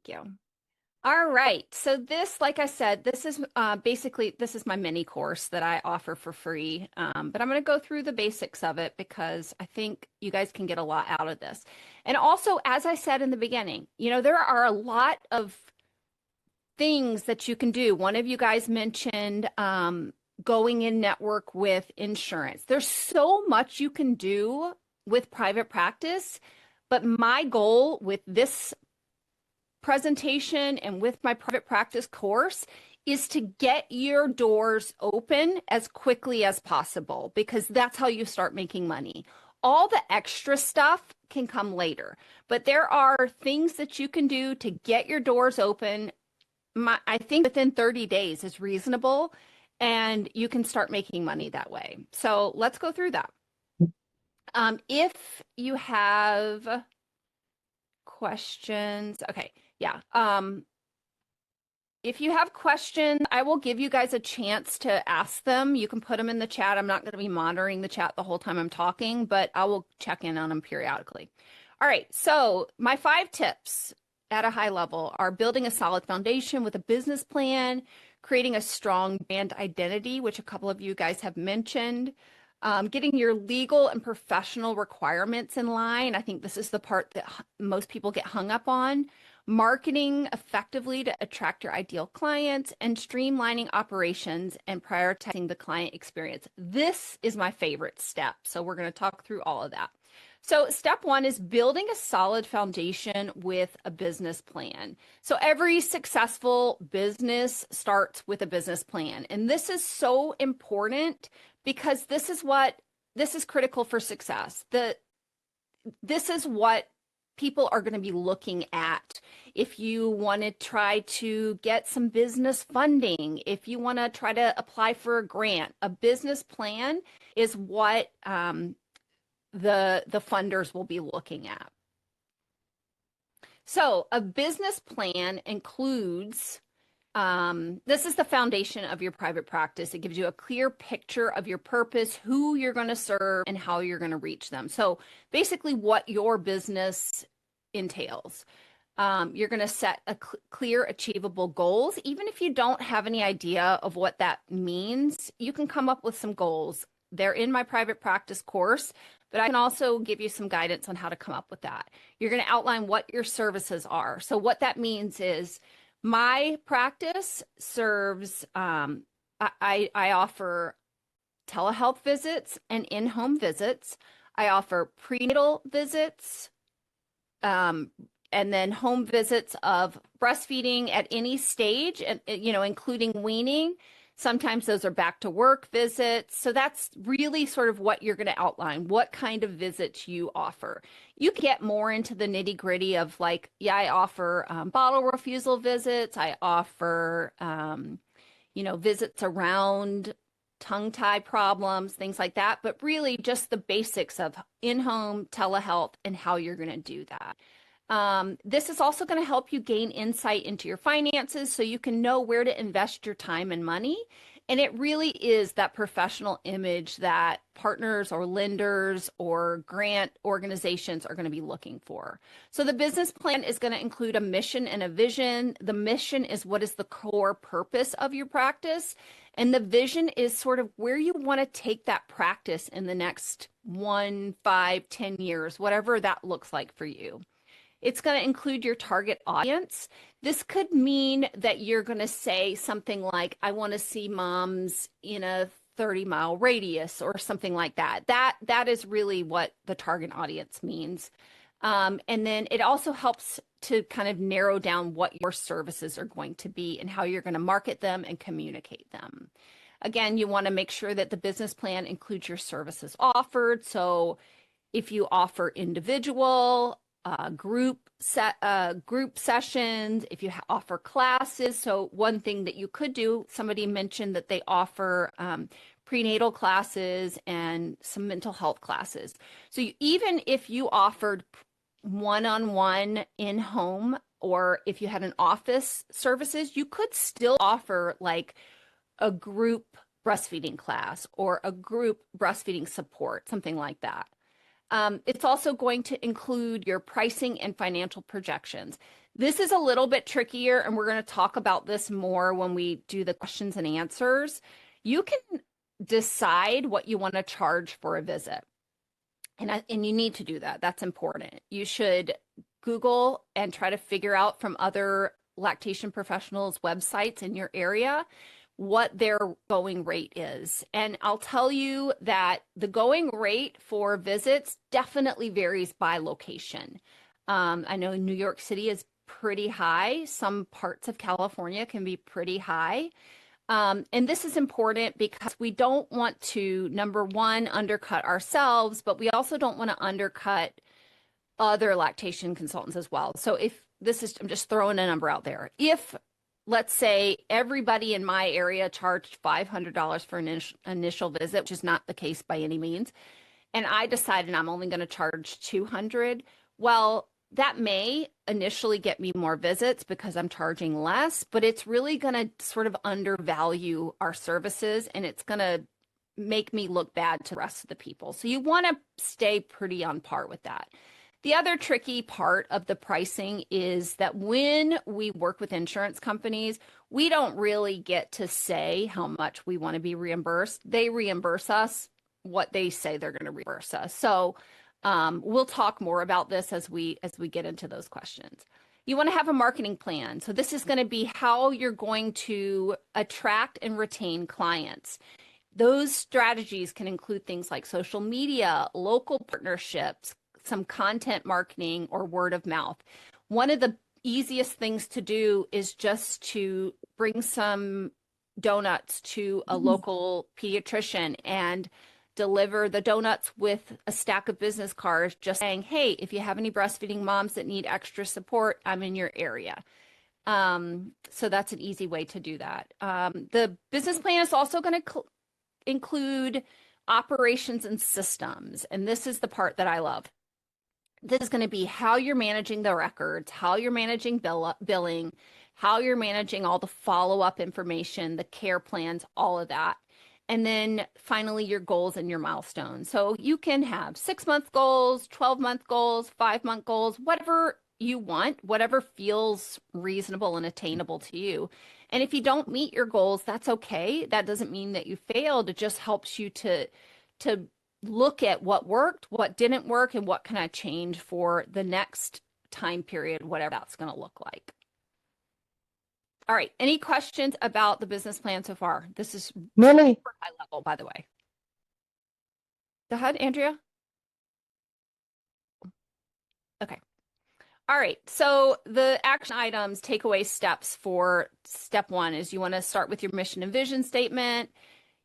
Thank you. All right. So this, like I said, this is basically, this is my mini course that I offer for free. But I'm going to go through the basics of it because I think you guys can get a lot out of this. And also, as I said in the beginning, there are a lot of things that you can do. One of you guys mentioned going in network with insurance. There's so much you can do with private practice, but my goal with this presentation and with my private practice course is to get your doors open as quickly as possible because that's how you start making money. All the extra stuff can come later, but there are things that you can do to get your doors open. I think within 30 days is reasonable, and you can start making money that way. So let's go through that. If you have questions, okay, yeah. If you have questions, I will give you guys a chance to ask them. You can put them in the chat. I'm not going to be monitoring the chat the whole time I'm talking, but I will check in on them periodically. All right, so my 5 tips at a high level are building a solid foundation with a business plan, creating a strong brand identity, which a couple of you guys have mentioned, getting your legal and professional requirements in line. I think this is the part that most people get hung up on. Marketing effectively to attract your ideal clients, and streamlining operations and prioritizing the client experience. This is my favorite step. So we're going to talk through all of that. So step 1 is building a solid foundation with a business plan. So every successful business starts with a business plan. And this is so important because this is critical for success. This is what people are going to be looking at. If you want to try to get some business funding, if you want to try to apply for a grant, a business plan is what the funders will be looking at. So a business plan includes, this is the foundation of your private practice. It gives you a clear picture of your purpose, who you're going to serve, and how you're going to reach them. So basically what your business entails. You're going to set a clear, achievable goals. Even if you don't have any idea of what that means, you can come up with some goals. They're in my private practice course, but I can also give you some guidance on how to come up with that. You're going to outline what your services are. So what that means is my practice serves, I offer telehealth visits and in-home visits. I offer prenatal visits, and then home visits of breastfeeding at any stage, and including weaning. Sometimes those are back to work visits. So that's really sort of what you're going to outline, what kind of visits you offer. You get more into the nitty gritty of like, yeah, I offer bottle refusal visits. I offer, visits around tongue tie problems, things like that. But really just the basics of in-home telehealth and how you're going to do that. This is also going to help you gain insight into your finances so you can know where to invest your time and money. And it really is that professional image that partners or lenders or grant organizations are going to be looking for. So the business plan is going to include a mission and a vision. The mission is what is the core purpose of your practice. And the vision is sort of where you want to take that practice in the next 1, 5, 10 years, whatever that looks like for you. It's going to include your target audience. This could mean that you're going to say something like, I want to see moms in a 30-mile radius or something like that. That is really what the target audience means. And then it also helps to kind of narrow down what your services are going to be and how you're going to market them and communicate them. Again, you want to make sure that the business plan includes your services offered. So if you offer individual, group sessions, if you offer classes. So one thing that you could do, somebody mentioned that they offer prenatal classes and some mental health classes. So even if you offered one-on-one in-home, or if you had an office services, you could still offer like a group breastfeeding class or a group breastfeeding support, something like that. It's also going to include your pricing and financial projections. This is a little bit trickier, and we're going to talk about this more when we do the questions and answers. You can decide what you want to charge for a visit. And you need to do that. That's important. You should Google and try to figure out from other lactation professionals' websites in your area what their going rate is. And I'll tell you that the going rate for visits definitely varies by location. I know New York City is pretty high. Some parts of California can be pretty high. And this is important because we don't want to, number one, undercut ourselves, but we also don't want to undercut other lactation consultants as well. So if this is, I'm just throwing a number out there. If, let's say, everybody in my area charged $500 for an initial visit, which is not the case by any means, and I decided I'm only going to charge $200, well, that may initially get me more visits because I'm charging less, but it's really going to sort of undervalue our services, and it's going to make me look bad to the rest of the people. So you want to stay pretty on par with that. The other tricky part of the pricing is that when we work with insurance companies, we don't really get to say how much we want to be reimbursed. They reimburse us what they say they're going to reimburse us. So we'll talk more about this as we get into those questions. You want to have a marketing plan. So this is going to be how you're going to attract and retain clients. Those strategies can include things like social media, local partnerships, some content marketing, or word of mouth. One of the easiest things to do is just to bring some donuts to a local pediatrician and deliver the donuts with a stack of business cards, just saying, hey, if you have any breastfeeding moms that need extra support, I'm in your area. So that's an easy way to do that. The business plan is also going to include operations and systems. And this is the part that I love. This is going to be how you're managing the records, how you're managing billing, how you're managing all the follow-up information, the care plans, all of that. And then finally, your goals and your milestones. So you can have 6-month goals, 12-month goals, 5-month goals, whatever you want, whatever feels reasonable and attainable to you. And if you don't meet your goals, that's okay. That doesn't mean that you failed. It just helps you to look at what worked, what didn't work, and what can I change for the next time period, whatever that's going to look like. All right. Any questions about the business plan so far? This is Really super high level, by the way. Go ahead, Andrea. Okay. All right. So the action items, takeaway steps for step 1 is you want to start with your mission and vision statement.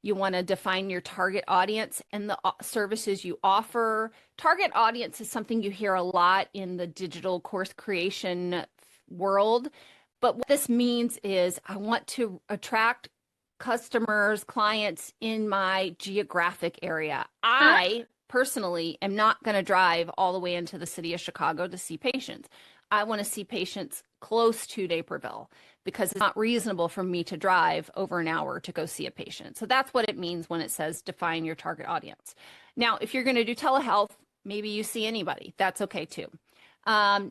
You want to define your target audience and the services you offer. Target audience is something you hear a lot in the digital course creation world. But what this means is I want to attract customers, clients in my geographic area. I personally am not going to drive all the way into the city of Chicago to see patients. I want to see patients close to Naperville because it's not reasonable for me to drive over an hour to go see a patient. So that's what it means when it says define your target audience. Now, if you're going to do telehealth, maybe you see anybody. That's okay too.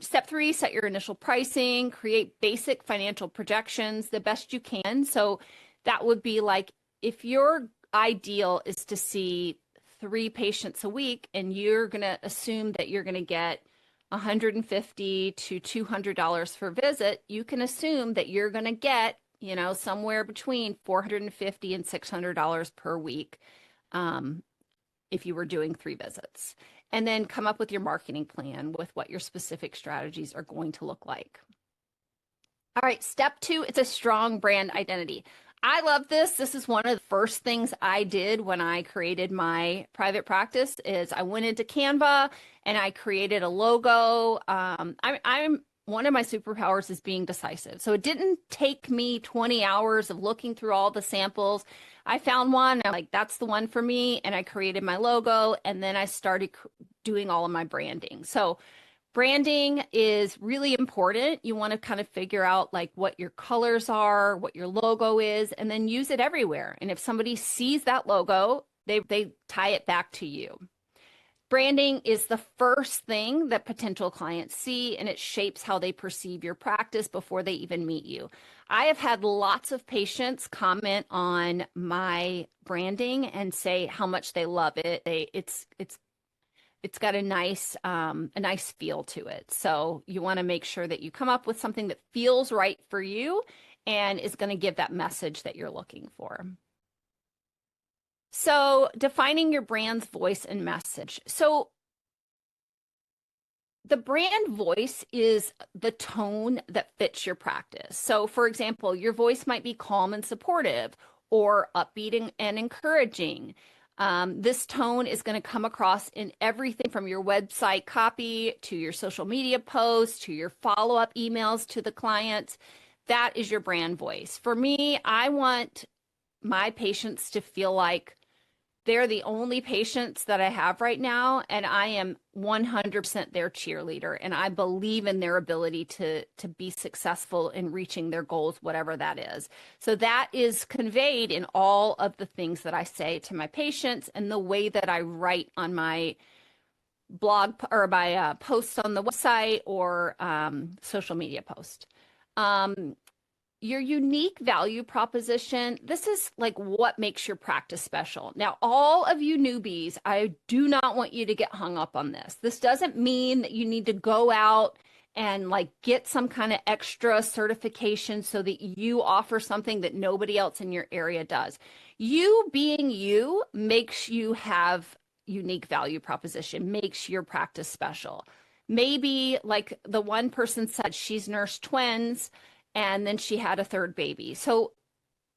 Step 3, set your initial pricing, create basic financial projections the best you can. So that would be like if your ideal is to see 3 patients a week and you're going to assume that you're going to get $150 to $200 per visit, you can assume that you're going to get, somewhere between $450 and $600 per week if you were doing 3 visits. And then come up with your marketing plan with what your specific strategies are going to look like. All right, step 2, it's a strong brand identity. I love this. This is one of the first things I did when I created my private practice is I went into Canva and I created a logo. I'm one of my superpowers is being decisive. So it didn't take me 20 hours of looking through all the samples. I found one, I'm like, that's the one for me. And I created my logo and then I started doing all of my branding. So branding is really important. You want to kind of figure out like what your colors are, what your logo is, and then use it everywhere. And if somebody sees that logo, they tie it back to you. Branding is the first thing that potential clients see, and it shapes how they perceive your practice before they even meet you. I have had lots of patients comment on my branding and say how much they love it. It's got a nice feel to it. So you want to make sure that you come up with something that feels right for you and is going to give that message that you're looking for. So defining your brand's voice and message. So the brand voice is the tone that fits your practice. So for example, your voice might be calm and supportive or upbeat and encouraging. This tone is going to come across in everything from your website copy to your social media posts to your follow-up emails to the clients. That is your brand voice. For me, I want my patients to feel like they're the only patients that I have right now, and I am 100% their cheerleader, and I believe in their ability to be successful in reaching their goals, whatever that is. So that is conveyed in all of the things that I say to my patients and the way that I write on my blog or my posts on the website or social media post. Your unique value proposition, this is like what makes your practice special. Now, all of you newbies, I do not want you to get hung up on this. This doesn't mean that you need to go out and like get some kind of extra certification so that you offer something that nobody else in your area does. You being you makes you have unique value proposition, makes your practice special. Maybe like the one person said, she's nursed twins and then she had a third baby. So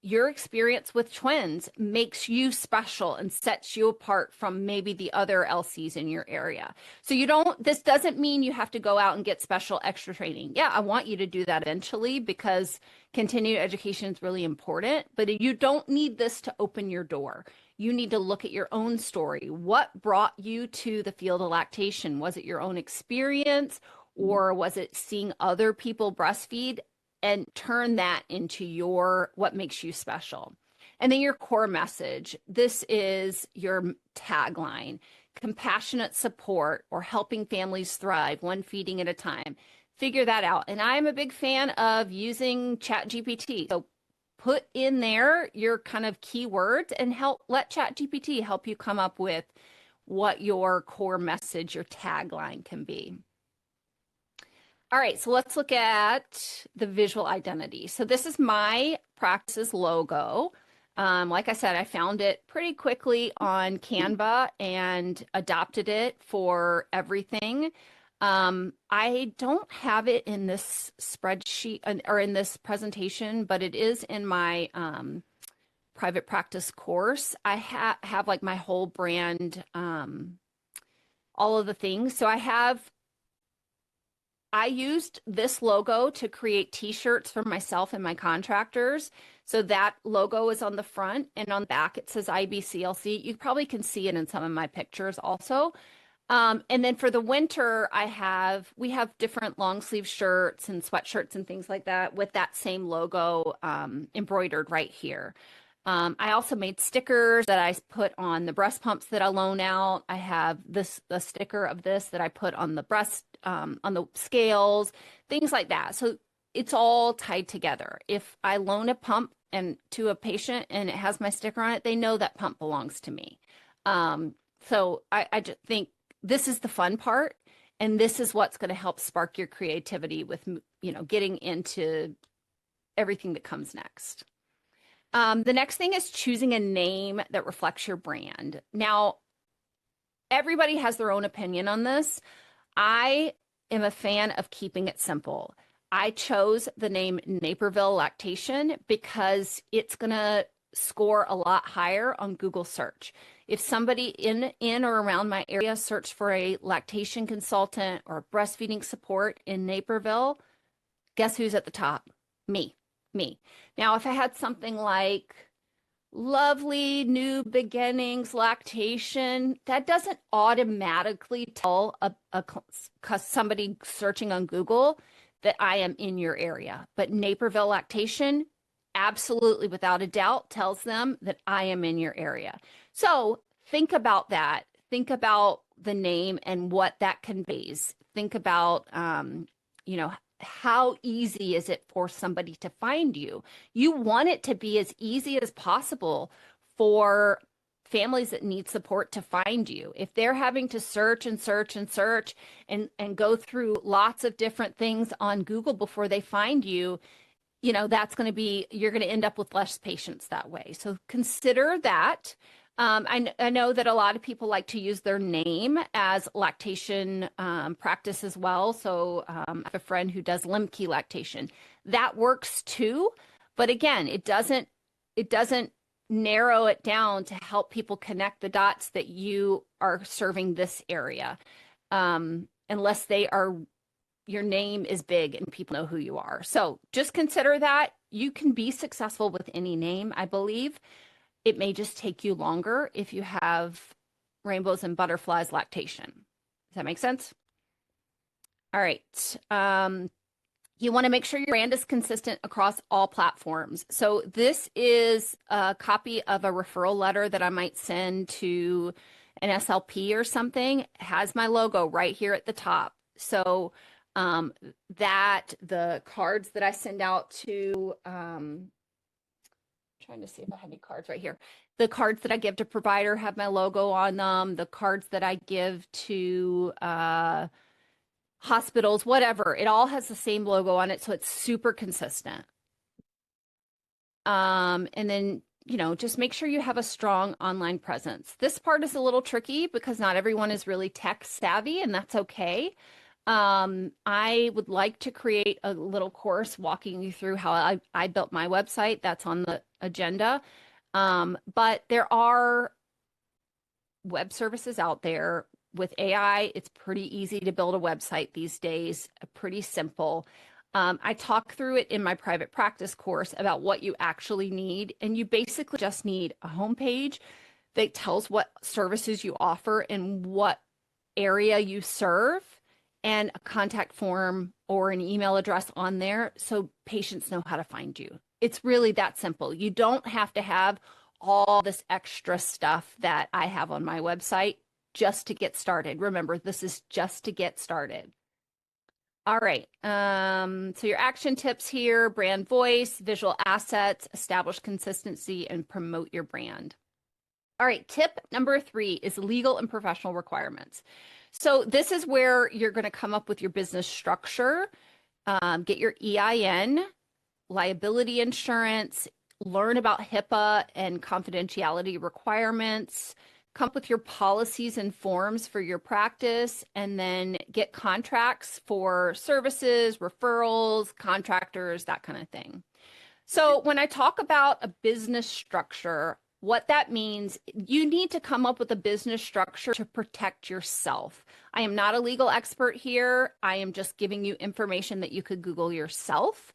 your experience with twins makes you special and sets you apart from maybe the other LCs in your area. So this doesn't mean you have to go out and get special extra training. Yeah, I want you to do that eventually because continued education is really important, but you don't need this to open your door. You need to look at your own story. What brought you to the field of lactation? Was it your own experience or was it seeing other people breastfeed? And turn that into what makes you special. And then your core message. This is your tagline: compassionate support or helping families thrive, one feeding at a time. Figure that out. And I'm a big fan of using ChatGPT. So put in there your kind of keywords and let ChatGPT help you come up with what your core message, your tagline can be. All right, so let's look at the visual identity. So this is my practice's logo. Like I said, I found it pretty quickly on Canva and adopted it for everything. I don't have it in this spreadsheet or in this presentation, but it is in my private practice course. I have like my whole brand, all of the things. So I used this logo to create t-shirts for myself and my contractors. So that logo is on the front, and on the back it says IBCLC. You probably can see it in some of my pictures also. And then for the winter, we have different long sleeve shirts and sweatshirts and things like that with that same logo embroidered right here. I also made stickers that I put on the breast pumps that I loan out. I have the sticker of this that I put on the on the scales, things like that. So it's all tied together. If I loan a pump to a patient and it has my sticker on it, they know that pump belongs to me. So I just think this is the fun part, and this is what's going to help spark your creativity with, getting into everything that comes next. The next thing is choosing a name that reflects your brand. Now, everybody has their own opinion on this. I am a fan of keeping it simple. I chose the name Naperville Lactation because it's going to score a lot higher on Google search. If somebody in or around my area search for a lactation consultant or breastfeeding support in Naperville, guess who's at the top? Me. Now, if I had something like lovely new beginnings lactation, that doesn't automatically tell somebody searching on Google that I am in your area. But Naperville Lactation, absolutely without a doubt, tells them that I am in your area. So think about that. Think about the name and what that conveys. Think about, you know, how easy is it for somebody to find you? You want it to be as easy as possible for families that need support to find you. If they're having to search and search and search and go through lots of different things on Google before they find you, you know, that's going to be, you're going to end up with less patients that way. So consider that. I know that a lot of people like to use their name as lactation practice as well. So I have a friend who does Lemke lactation. That works too. But again, it doesn't narrow it down to help people connect the dots that you are serving this area. Unless your name is big and people know who you are. So just consider that. You can be successful with any name, I believe. It may just take you longer if you have rainbows and butterflies lactation. Does that make sense? All right. You want to make sure your brand is consistent across all platforms. So this is a copy of a referral letter that I might send to an SLP or something. It has my logo right here at the top. So that the cards that I send out to, trying to see if I have any cards right here. The cards that I give to provider have my logo on them. The cards that I give to hospitals, whatever, it all has the same logo on it. So it's super consistent. And then, you know, just make sure you have a strong online presence. This part is a little tricky because not everyone is really tech savvy, and that's okay. I would like to create a little course walking you through how I built my website. That's on the agenda. But there are web services out there with AI. It's pretty easy to build a website these days, pretty simple. I talk through it in my private practice course about what you actually need. And you basically just need a homepage that tells what services you offer and what area you serve, and a contact form or an email address on there so patients know how to find you. It's really that simple. You don't have to have all this extra stuff that I have on my website just to get started. Remember, this is just to get started. All right. So your action tips here: brand voice, visual assets, establish consistency, and promote your brand. All right. Tip number 3 is legal and professional requirements. So this is where you're going to come up with your business structure, get your EIN, liability insurance, learn about HIPAA and confidentiality requirements, come up with your policies and forms for your practice, and then get contracts for services, referrals, contractors, that kind of thing. So when I talk about a business structure, what that means, you need to come up with a business structure to protect yourself. I am not a legal expert here. I am just giving you information that you could Google yourself.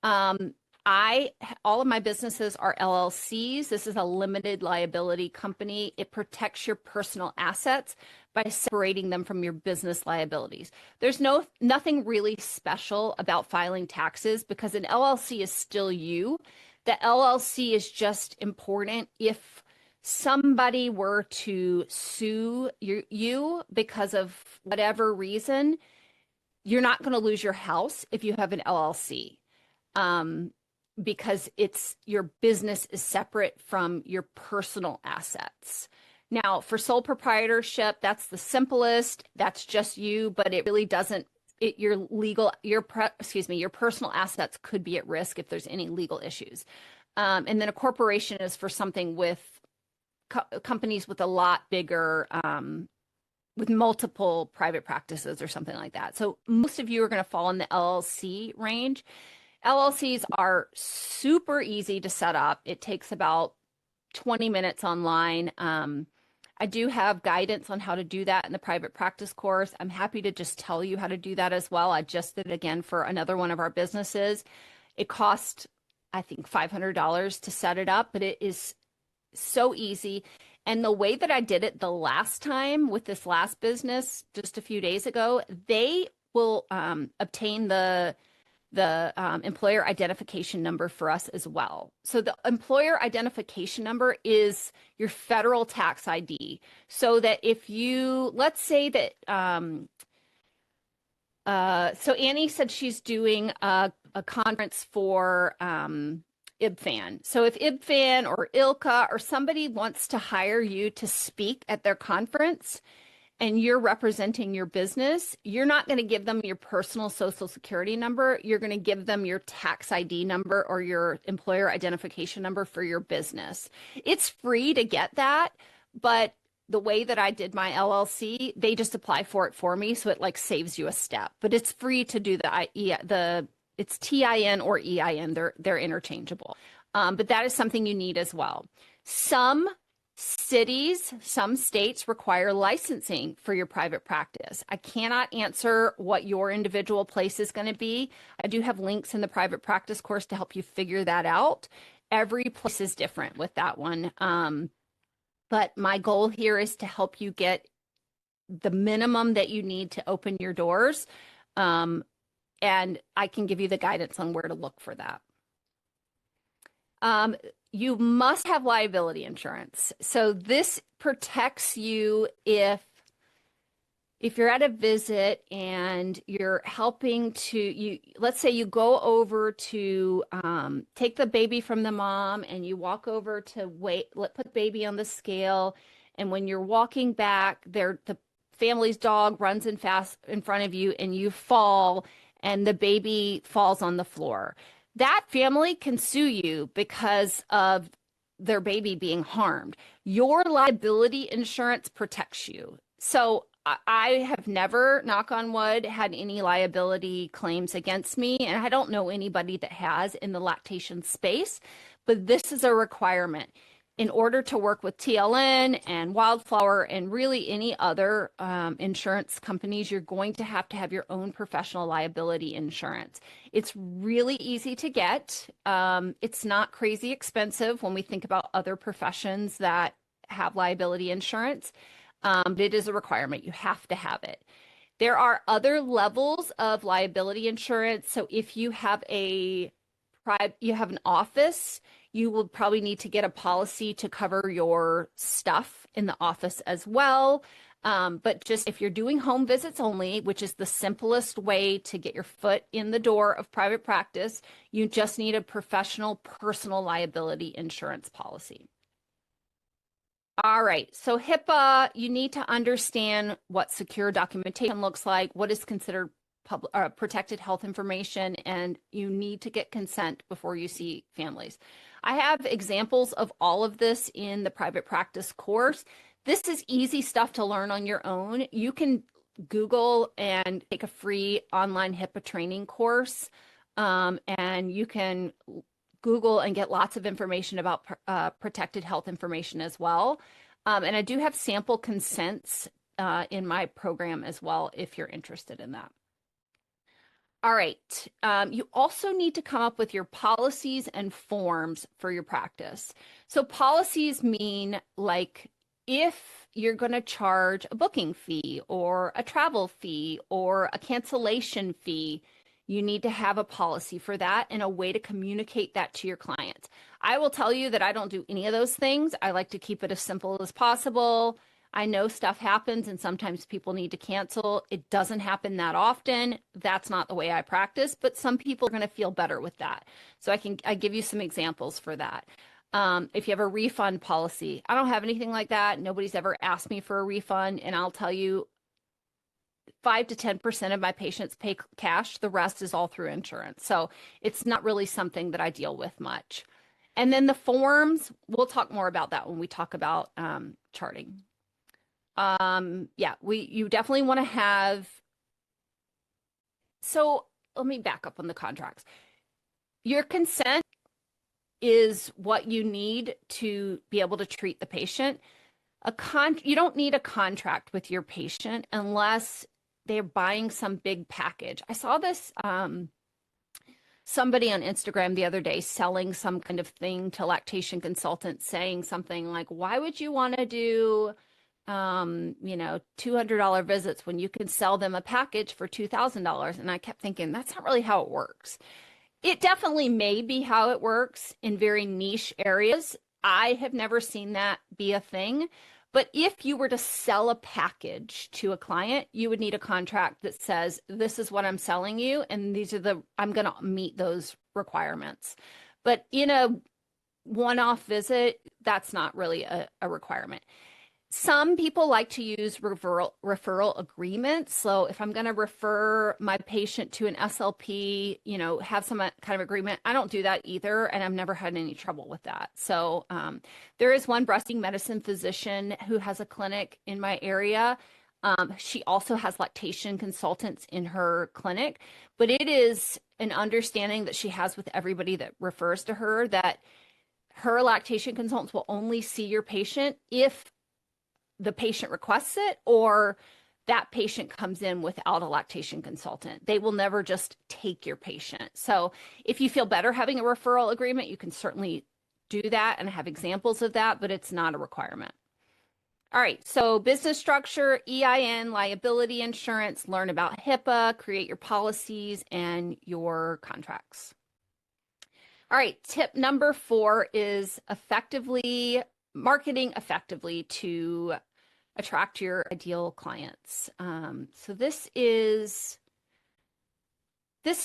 All of my businesses are LLCs. This is a limited liability company. It protects your personal assets by separating them from your business liabilities. There's nothing really special about filing taxes because an LLC is still you. The LLC is just important if somebody were to sue you because of whatever reason. You're not going to lose your house if you have an LLC. Because your business is separate from your personal assets. Now, for sole proprietorship, that's the simplest. That's just you, but it really doesn't. Your personal assets could be at risk if there's any legal issues. And then a corporation is for something with companies with a lot bigger, with multiple private practices or something like that. So most of you are going to fall in the LLC range. LLCs are super easy to set up. It takes about 20 minutes online. I do have guidance on how to do that in the private practice course. I'm happy to just tell you how to do that as well. I just did it again for another one of our businesses. It cost, I think, $500 to set it up, but it is so easy. And the way that I did it the last time with this last business just a few days ago, they will obtain the the employer identification number for us as well. So the employer identification number is your federal tax ID. So that if you, let's say that, so Annie said she's doing a conference for IBFAN. So if IBFAN or ILCA or somebody wants to hire you to speak at their conference, and you're representing your business, you're not going to give them your personal social security number. You're going to give them your tax ID number or your employer identification number for your business. It's free to get that, but the way that I did my LLC, they just apply for it for me. So it like saves you a step, but it's free to do it's TIN or EIN. They're interchangeable. But that is something you need as well. Some states require licensing for your private practice. I cannot answer what your individual place is going to be. I do have links in the private practice course to help you figure that out. Every place is different with that one. But my goal here is to help you get the minimum that you need to open your doors. And I can give you the guidance on where to look for that. You must have liability insurance. So this protects you if you're at a visit and you're helping let's say you go over to take the baby from the mom and you walk over to put the baby on the scale. And when you're walking back, the family's dog runs in fast in front of you and you fall and the baby falls on the floor. That family can sue you because of their baby being harmed. Your liability insurance protects you. So I have never, knock on wood, had any liability claims against me, and I don't know anybody that has in the lactation space, but this is a requirement. In order to work with TLN and Wildflower and really any other insurance companies, you're going to have your own professional liability insurance. It's really easy to get. It's not crazy expensive when we think about other professions that have liability insurance, but it is a requirement. You have to have it. There are other levels of liability insurance. So if you have an office, you will probably need to get a policy to cover your stuff in the office as well. But just if you're doing home visits only, which is the simplest way to get your foot in the door of private practice, you just need a professional personal liability insurance policy. All right, so HIPAA, you need to understand what secure documentation looks like, what is considered protected health information, and you need to get consent before you see families. I have examples of all of this in the private practice course. This is easy stuff to learn on your own. You can Google and take a free online HIPAA training course, and you can Google and get lots of information about protected health information as well. And I do have sample consents in my program as well if you're interested in that. All right. You also need to come up with your policies and forms for your practice. So policies mean like if you're going to charge a booking fee or a travel fee or a cancellation fee, you need to have a policy for that and a way to communicate that to your clients. I will tell you that I don't do any of those things. I like to keep it as simple as possible. I know stuff happens and sometimes people need to cancel. It doesn't happen that often. That's not the way I practice, but some people are going to feel better with that. So I give you some examples for that. If you have a refund policy, I don't have anything like that. Nobody's ever asked me for a refund, and I'll tell you 5 to 10% of my patients pay cash. The rest is all through insurance. So it's not really something that I deal with much. And then the forms, we'll talk more about that when we talk about charting. You definitely want to have. So let me back up on the contracts. Your consent is what you need to be able to treat the patient. You don't need a contract with your patient unless they're buying some big package. I saw this somebody on Instagram the other day selling some kind of thing to lactation consultants, saying something like, why would you want to do $200 visits when you can sell them a package for $2,000. And I kept thinking, that's not really how it works. It definitely may be how it works in very niche areas. I have never seen that be a thing. But if you were to sell a package to a client, you would need a contract that says, this is what I'm selling you, and I'm going to meet those requirements. But in a one-off visit, that's not really a requirement. Some people like to use referral agreements. So if I'm going to refer my patient to an SLP, have some kind of agreement. I don't do that either, and I've never had any trouble with that. So there is one breastfeeding medicine physician who has a clinic in my area. She also has lactation consultants in her clinic, but it is an understanding that she has with everybody that refers to her that her lactation consultants will only see your patient if the patient requests it or that patient comes in without a lactation consultant. They will never just take your patient. So if you feel better having a referral agreement, you can certainly do that and have examples of that, but it's not a requirement. All right, so business structure, EIN, liability insurance, learn about HIPAA, create your policies and your contracts. All right, tip number 4 is marketing effectively to attract your ideal clients. So this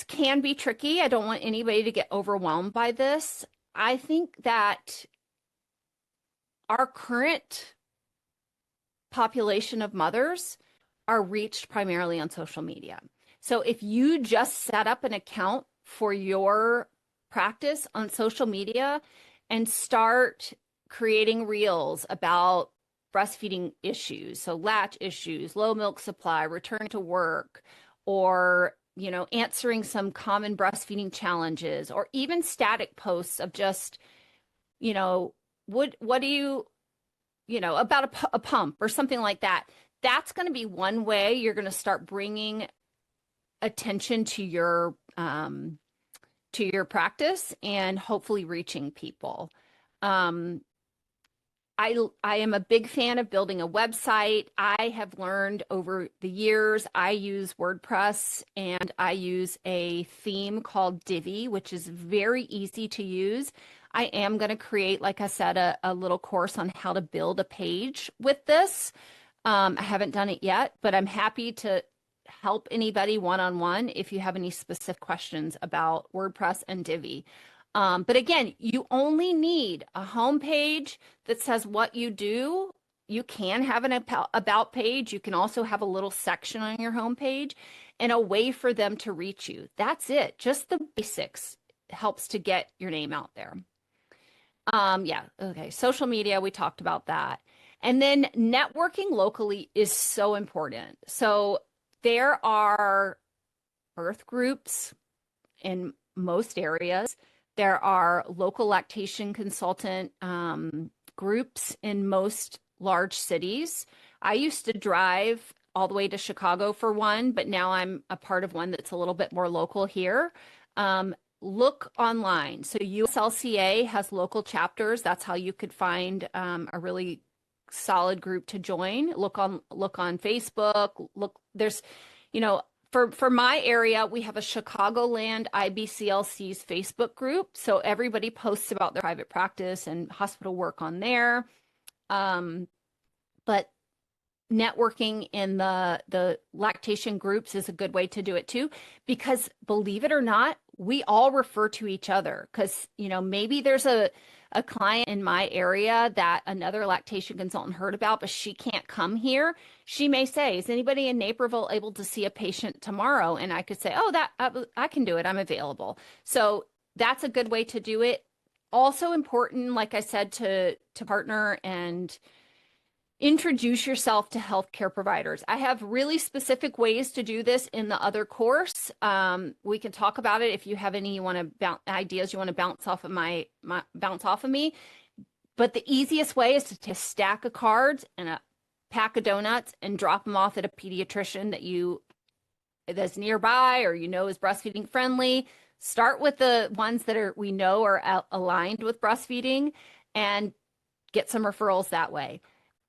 can be tricky. I don't want anybody to get overwhelmed by this. I think that our current population of mothers are reached primarily on social media. So if you just set up an account for your practice on social media and start creating reels about breastfeeding issues, so latch issues, low milk supply, return to work, or answering some common breastfeeding challenges, or even static posts of just what do you about a pump or something like that. That's going to be one way you're going to start bringing attention to your practice and hopefully reaching people. I am a big fan of building a website. I have learned over the years, I use WordPress and I use a theme called Divi, which is very easy to use. I am going to create, like I said, a little course on how to build a page with this. I haven't done it yet, but I'm happy to help anybody one-on-one if you have any specific questions about WordPress and Divi. But again, you only need a homepage that says what you do. You can have an about page. You can also have a little section on your homepage and a way for them to reach you. That's it. Just the basics helps to get your name out there. Yeah, okay. Social media, we talked about that. And then networking locally is so important. So there are birth groups in most areas. There are local lactation consultant groups in most large cities. I used to drive all the way to Chicago for one, but now I'm a part of one that's a little bit more local here. Look online. So USLCA has local chapters. That's how you could find a really solid group to join. Look on Facebook. There's, for my area, we have a Chicagoland IBCLC's Facebook group. So everybody posts about their private practice and hospital work on there. But networking in the lactation groups is a good way to do it too, because believe it or not, we all refer to each other because, maybe there's a client in my area that another lactation consultant heard about, but she can't come here. She may say, is anybody in Naperville able to see a patient tomorrow? And I could say, oh, I can do it. I'm available. So that's a good way to do it. Also important, like I said, to partner and introduce yourself to healthcare providers. I have really specific ways to do this in the other course. We can talk about it if you have any ideas you want to bounce off of me. But the easiest way is to take a stack of cards and a pack of donuts and drop them off at a pediatrician that's nearby or is breastfeeding friendly. Start with the ones that we know are aligned with breastfeeding and get some referrals that way.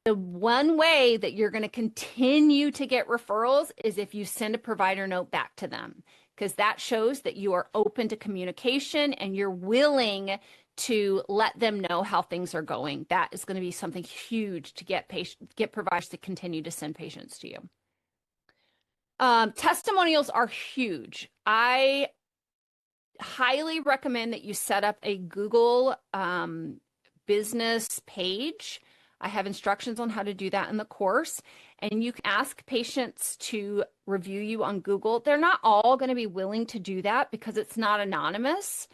The one way that you're going to continue to get referrals is if you send a provider note back to them, because that shows that you are open to communication and you're willing to let them know how things are going. That is going to be something huge to get providers to continue to send patients to you. Testimonials are huge. I highly recommend that you set up a Google business page. I have instructions on how to do that in the course, and you can ask patients to review you on Google. They're not all going to be willing to do that because it's not anonymous.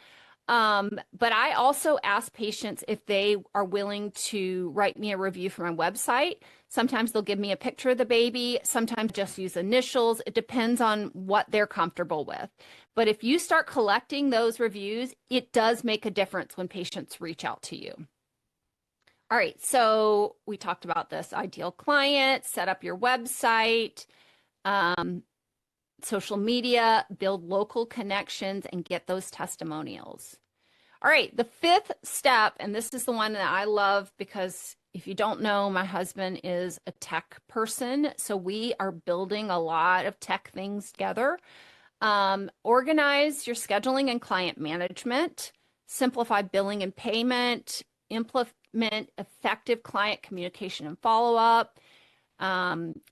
But I also ask patients if they are willing to write me a review for my website. Sometimes they'll give me a picture of the baby, sometimes just use initials. It depends on what they're comfortable with. But if you start collecting those reviews, it does make a difference when patients reach out to you. All right, so we talked about this ideal client, set up your website, social media, build local connections, and get those testimonials. All right, the fifth step, and this is the one that I love because if you don't know, my husband is a tech person, so we are building a lot of tech things together. Organize your scheduling and client management, simplify billing and payment, implement effective client communication and follow-up,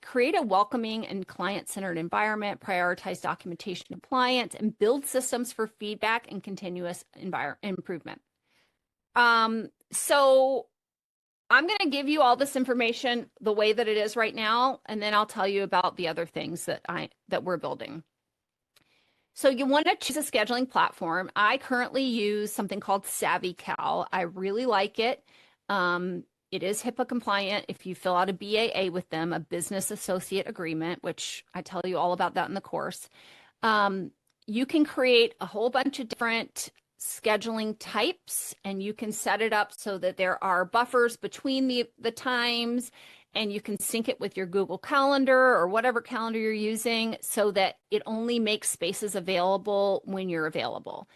create a welcoming and client-centered environment, prioritize documentation compliance, and build systems for feedback and continuous improvement. So I'm going to give you all this information the way that it is right now, and then I'll tell you about the other things that we're building. So you want to choose a scheduling platform. I currently use something called SavvyCal. I really like it. It is HIPAA compliant if you fill out a BAA with them, a business associate agreement, which I tell you all about that in the course. You can create a whole bunch of different scheduling types, and you can set it up so that there are buffers between the times, and you can sync it with your Google Calendar or whatever calendar you're using so that it only makes spaces available when you're available.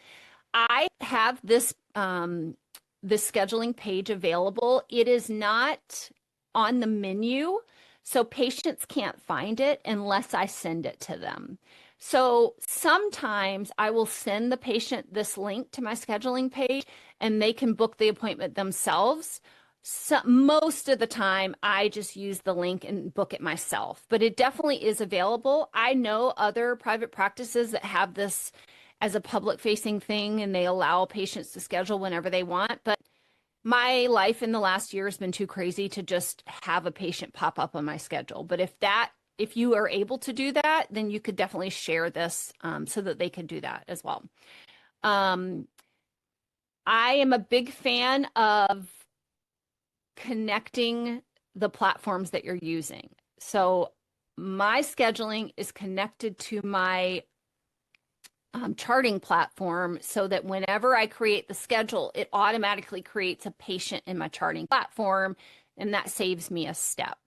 I have this scheduling page available. It is not on the menu, so patients can't find it unless I send it to them. So sometimes I will send the patient this link to my scheduling page and they can book the appointment themselves. So most of the time, I just use the link and book it myself, but it definitely is available. I know other private practices that have this as a public-facing thing, and they allow patients to schedule whenever they want. But my life in the last year has been too crazy to just have a patient pop up on my schedule. But if you are able to do that, then you could definitely share this so that they can do that as well. I am a big fan of connecting the platforms that you're using. So my scheduling is connected to my charting platform so that whenever I create the schedule, it automatically creates a patient in my charting platform, and that saves me a step.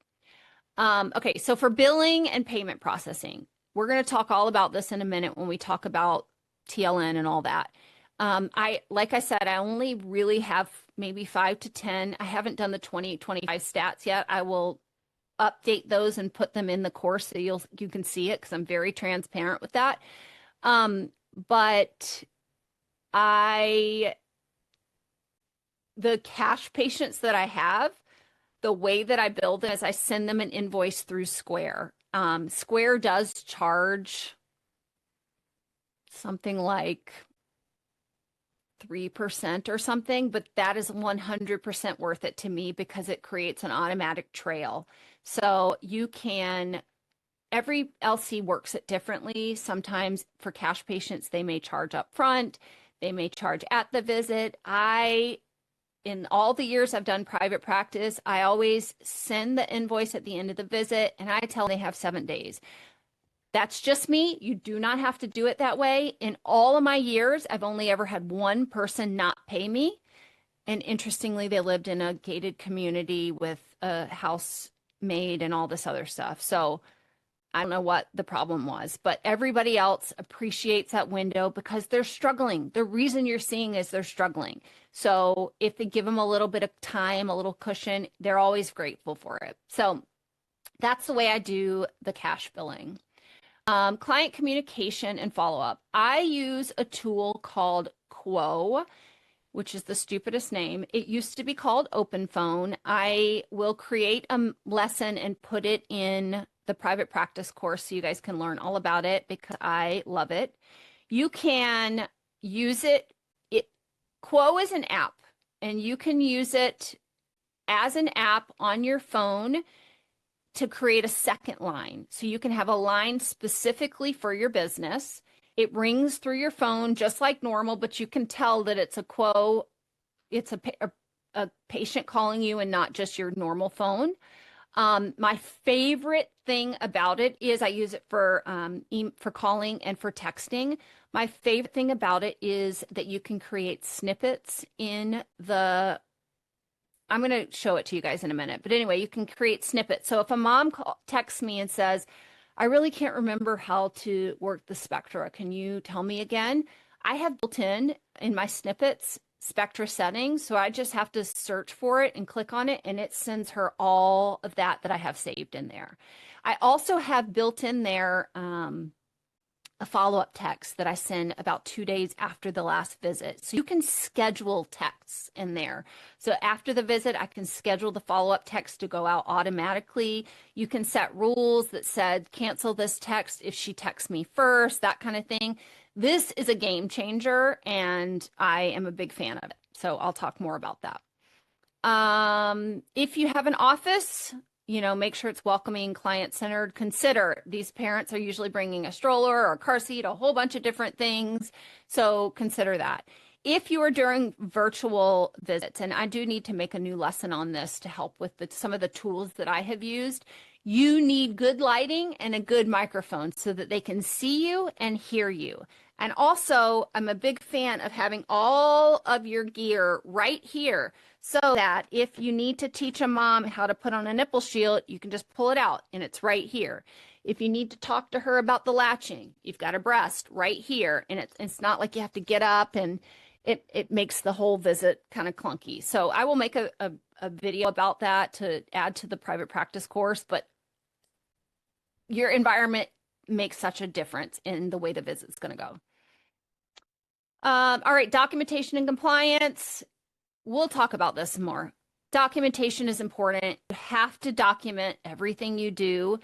Okay, so for billing and payment processing, we're going to talk all about this in a minute when we talk about TLN and all that. Like I said, I only really have maybe 5 to 10. I haven't done the 2025 stats yet. I will update those and put them in the course so you can see it because I'm very transparent with that. But the cash patients that I have, the way that I build it is I send them an invoice through Square. Square does charge something like 3% or something, but that is 100% worth it to me because it creates an automatic trail. So every LC works it differently. Sometimes for cash patients, they may charge up front, they may charge at the visit. In all the years I've done private practice, I always send the invoice at the end of the visit and I tell them they have 7 days. That's just me. You do not have to do it that way. In all of my years, I've only ever had one person not pay me. And interestingly, they lived in a gated community with a housemaid and all this other stuff. So I don't know what the problem was, but everybody else appreciates that window because they're struggling. The reason you're seeing is they're struggling. So if they give them a little bit of time, a little cushion, they're always grateful for it. So that's the way I do the cash billing. Client communication and follow-up. I use a tool called Quo, which is the stupidest name. It used to be called Open Phone. I will create a lesson and put it in the private practice course so you guys can learn all about it because I love it. You can use it. Quo is an app, and you can use it as an app on your phone to create a second line. So you can have a line specifically for your business. It rings through your phone just like normal, but you can tell that it's a Quo, it's a patient calling you and not just your normal phone. My favorite thing about it is I use it for calling and for texting. My favorite thing about it is that you can create snippets in the I'm going to show it to you guys in a minute. But anyway, you can create snippets. So if a mom texts me and says, I really can't remember how to work the spectra. Can you tell me again? I have built in my snippets spectra settings. So I just have to search for it and click on it, and it sends her all of that I have saved in there. I also have built in there a follow-up text that I send about 2 days after the last visit. So you can schedule texts in there. So after the visit, I can schedule the follow-up text to go out automatically. You can set rules that said cancel this text if she texts me first, that kind of thing. This is a game changer, and I am a big fan of it. So I'll talk more about that. If you have an office, make sure it's welcoming, client-centered. Consider these parents are usually bringing a stroller or a car seat, a whole bunch of different things. So consider that. If you are doing virtual visits, and I do need to make a new lesson on this to help with some of the tools that I have used, you need good lighting and a good microphone so that they can see you and hear you. And also, I'm a big fan of having all of your gear right here so that if you need to teach a mom how to put on a nipple shield, you can just pull it out and it's right here. If you need to talk to her about the latching, you've got a breast right here, and it's not like you have to get up, and it makes the whole visit kind of clunky. So I will make a video about that to add to the private practice course, but your environment makes such a difference in the way the visit's going to go. All right, documentation and compliance. We'll talk about this more. Documentation is important. You have to document everything you do.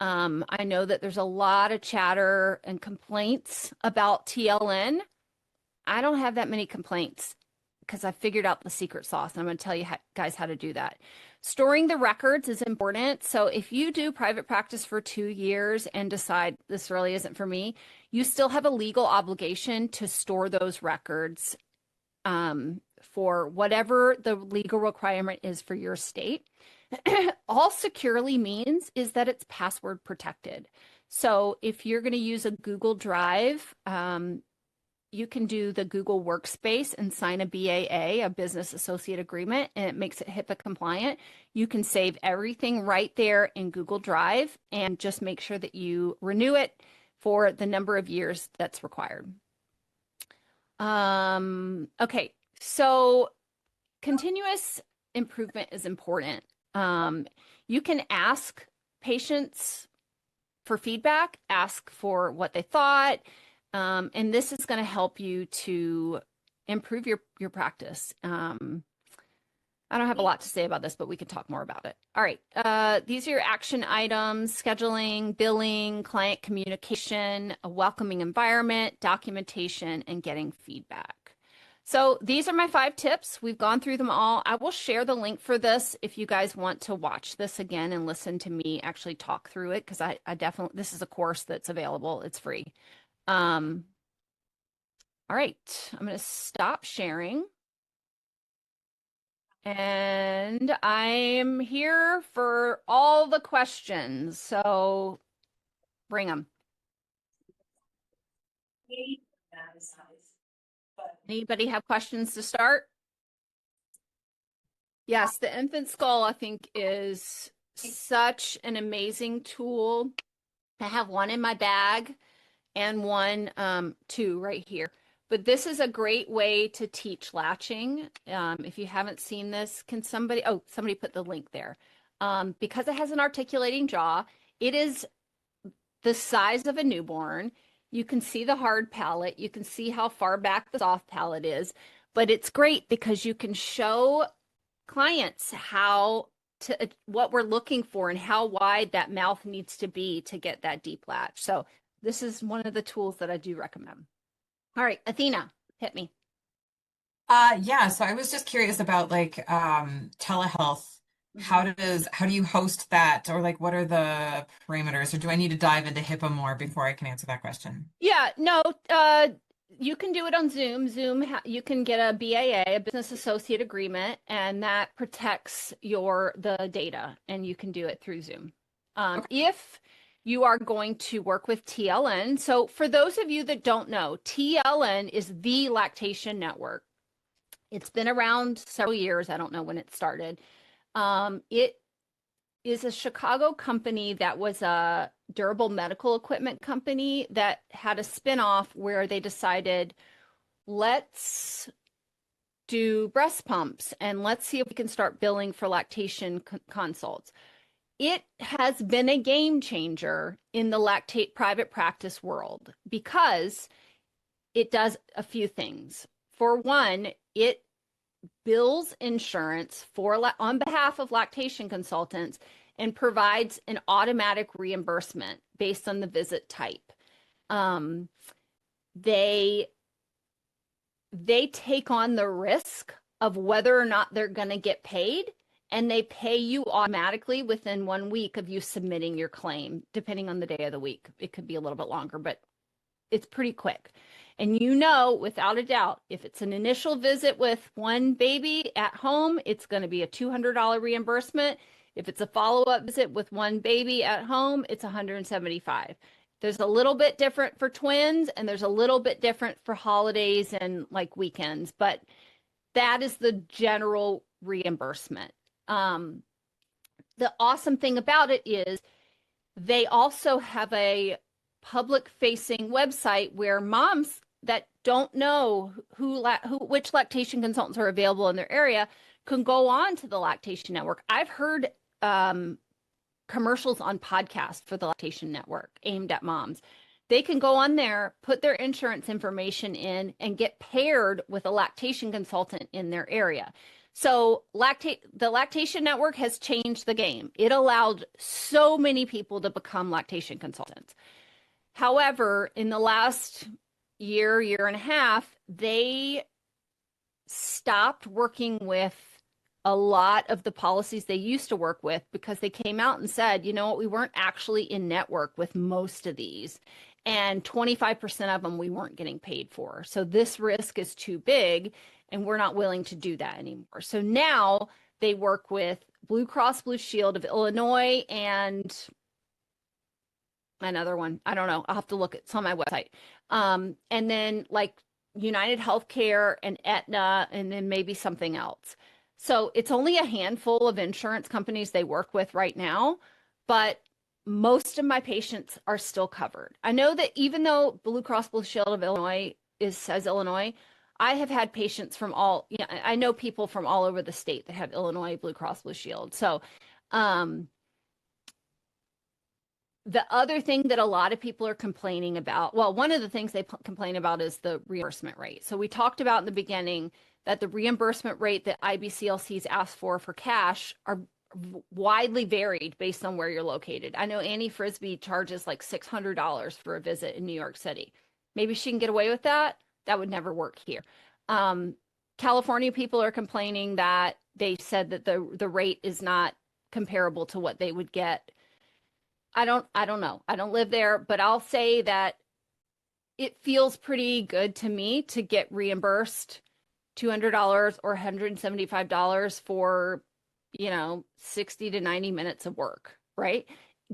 I know that there's a lot of chatter and complaints about TLN. I don't have that many complaints because I figured out the secret sauce, and I'm going to tell you guys how to do that. Storing the records is important. So if you do private practice for 2 years and decide this really isn't for me, you still have a legal obligation to store those records for whatever the legal requirement is for your state. All securely means is that it's password protected. So if you're going to use a Google Drive, you can do the Google Workspace and sign a BAA, a business associate agreement, and it makes it HIPAA compliant. You can save everything right there in Google Drive and just make sure that you renew it for the number of years that's required. Okay, so continuous improvement is important. You can ask patients for feedback, ask for what they thought, and this is going to help you to improve your practice. I don't have a lot to say about this, but we could talk more about it. All right. These are your action items: scheduling, billing, client communication, a welcoming environment, documentation, and getting feedback. So these are my 5 tips. We've gone through them all. I will share the link for this if you guys want to watch this again and listen to me actually talk through it, because I definitely, this is a course that's available. It's free. All right, I'm going to stop sharing. And I'm here for all the questions. So bring them. Anybody have questions to start? Yes, the infant skull, I think, is such an amazing tool. I have one in my bag and one, two right here. But this is a great way to teach latching. If you haven't seen this, can somebody, oh, somebody put the link there. Because it has an articulating jaw, it is the size of a newborn. You can see the hard palate. You can see how far back the soft palate is. But it's great because you can show clients how to what we're looking for and how wide that mouth needs to be to get that deep latch. So this is one of the tools that I do recommend. All right, Athena, hit me. Yeah, so I was just curious about like telehealth. Mhm. How do you host that, or like what are the parameters, or do I need to dive into HIPAA more before I can answer that question? Yeah, no, you can do it on Zoom. You can get a BAA, a business associate agreement, and that protects the data, and you can do it through Zoom. If you are going to work with TLN, so for those of you that don't know, TLN is the lactation network. It's been around several years. I don't know when it started. It is a Chicago company that was a durable medical equipment company that had a spinoff where they decided, let's do breast pumps and let's see if we can start billing for lactation consults. It has been a game changer in the lactate private practice world because it does a few things. For one, it bills insurance on behalf of lactation consultants and provides an automatic reimbursement based on the visit type. Um, they they take on the risk of whether or not they're going to get paid, and they pay you automatically within 1 week of you submitting your claim, depending on the day of the week. It could be a little bit longer, but it's pretty quick. And without a doubt, if it's an initial visit with one baby at home, it's going to be a $200 reimbursement. If it's a follow-up visit with one baby at home, it's $175. There's a little bit different for twins, and there's a little bit different for holidays and like weekends, but that is the general reimbursement. Um, the awesome thing about it is they also have a public facing website where moms that don't know which lactation consultants are available in their area can go on to the lactation network. I've heard um, commercials on podcasts for the lactation network aimed at moms. They can go on there, put their insurance information in, and get paired with a lactation consultant in their area. So the lactation network has changed the game. It allowed so many people to become lactation consultants. However, in the last year and a half, they stopped working with a lot of the policies they used to work with because they came out and said, you know what, we weren't actually in network with most of these. And 25% of them we weren't getting paid for. So this risk is too big and we're not willing to do that anymore. So now they work with Blue Cross Blue Shield of Illinois and another one. I don't know. I'll have to look. It's on my website. And then like United Healthcare and Aetna, and then maybe something else. So it's only a handful of insurance companies they work with right now, but most of my patients are still covered. I know that even though Blue Cross Blue Shield of Illinois says Illinois, I have had patients from I know people from all over the state that have Illinois Blue Cross Blue Shield. So, the other thing that a lot of people are complaining about, well, one of the things they complain about is the reimbursement rate. So we talked about in the beginning that the reimbursement rate that IBCLCs ask for cash are widely varied based on where you're located. I know Annie Frisbee charges like $600 for a visit in New York City. Maybe she can get away with that. That would never work here. California people are complaining that they said that the rate is not comparable to what they would get. I don't know. I don't live there, but I'll say that it feels pretty good to me to get reimbursed $200 or $175 for, 60 to 90 minutes of work, right?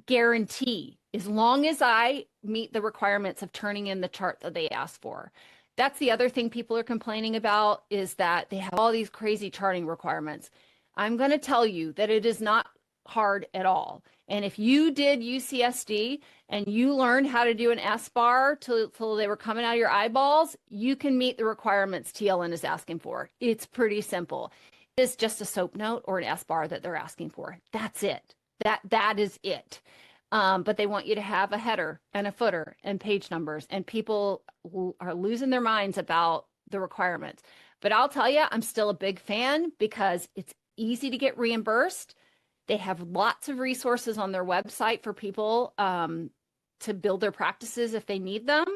Guarantee, as long as I meet the requirements of turning in the chart that they ask for. That's the other thing people are complaining about is that they have all these crazy charting requirements. I'm going to tell you that it is not hard at all. And if you did UCSD and you learned how to do an S bar till they were coming out of your eyeballs, you can meet the requirements TLN is asking for. It's pretty simple. It's just a SOAP note or an S bar that they're asking for. That's it. That is it. But they want you to have a header and a footer and page numbers, and people are losing their minds about the requirements. But I'll tell you, I'm still a big fan because it's easy to get reimbursed. They have lots of resources on their website for people to build their practices if they need them.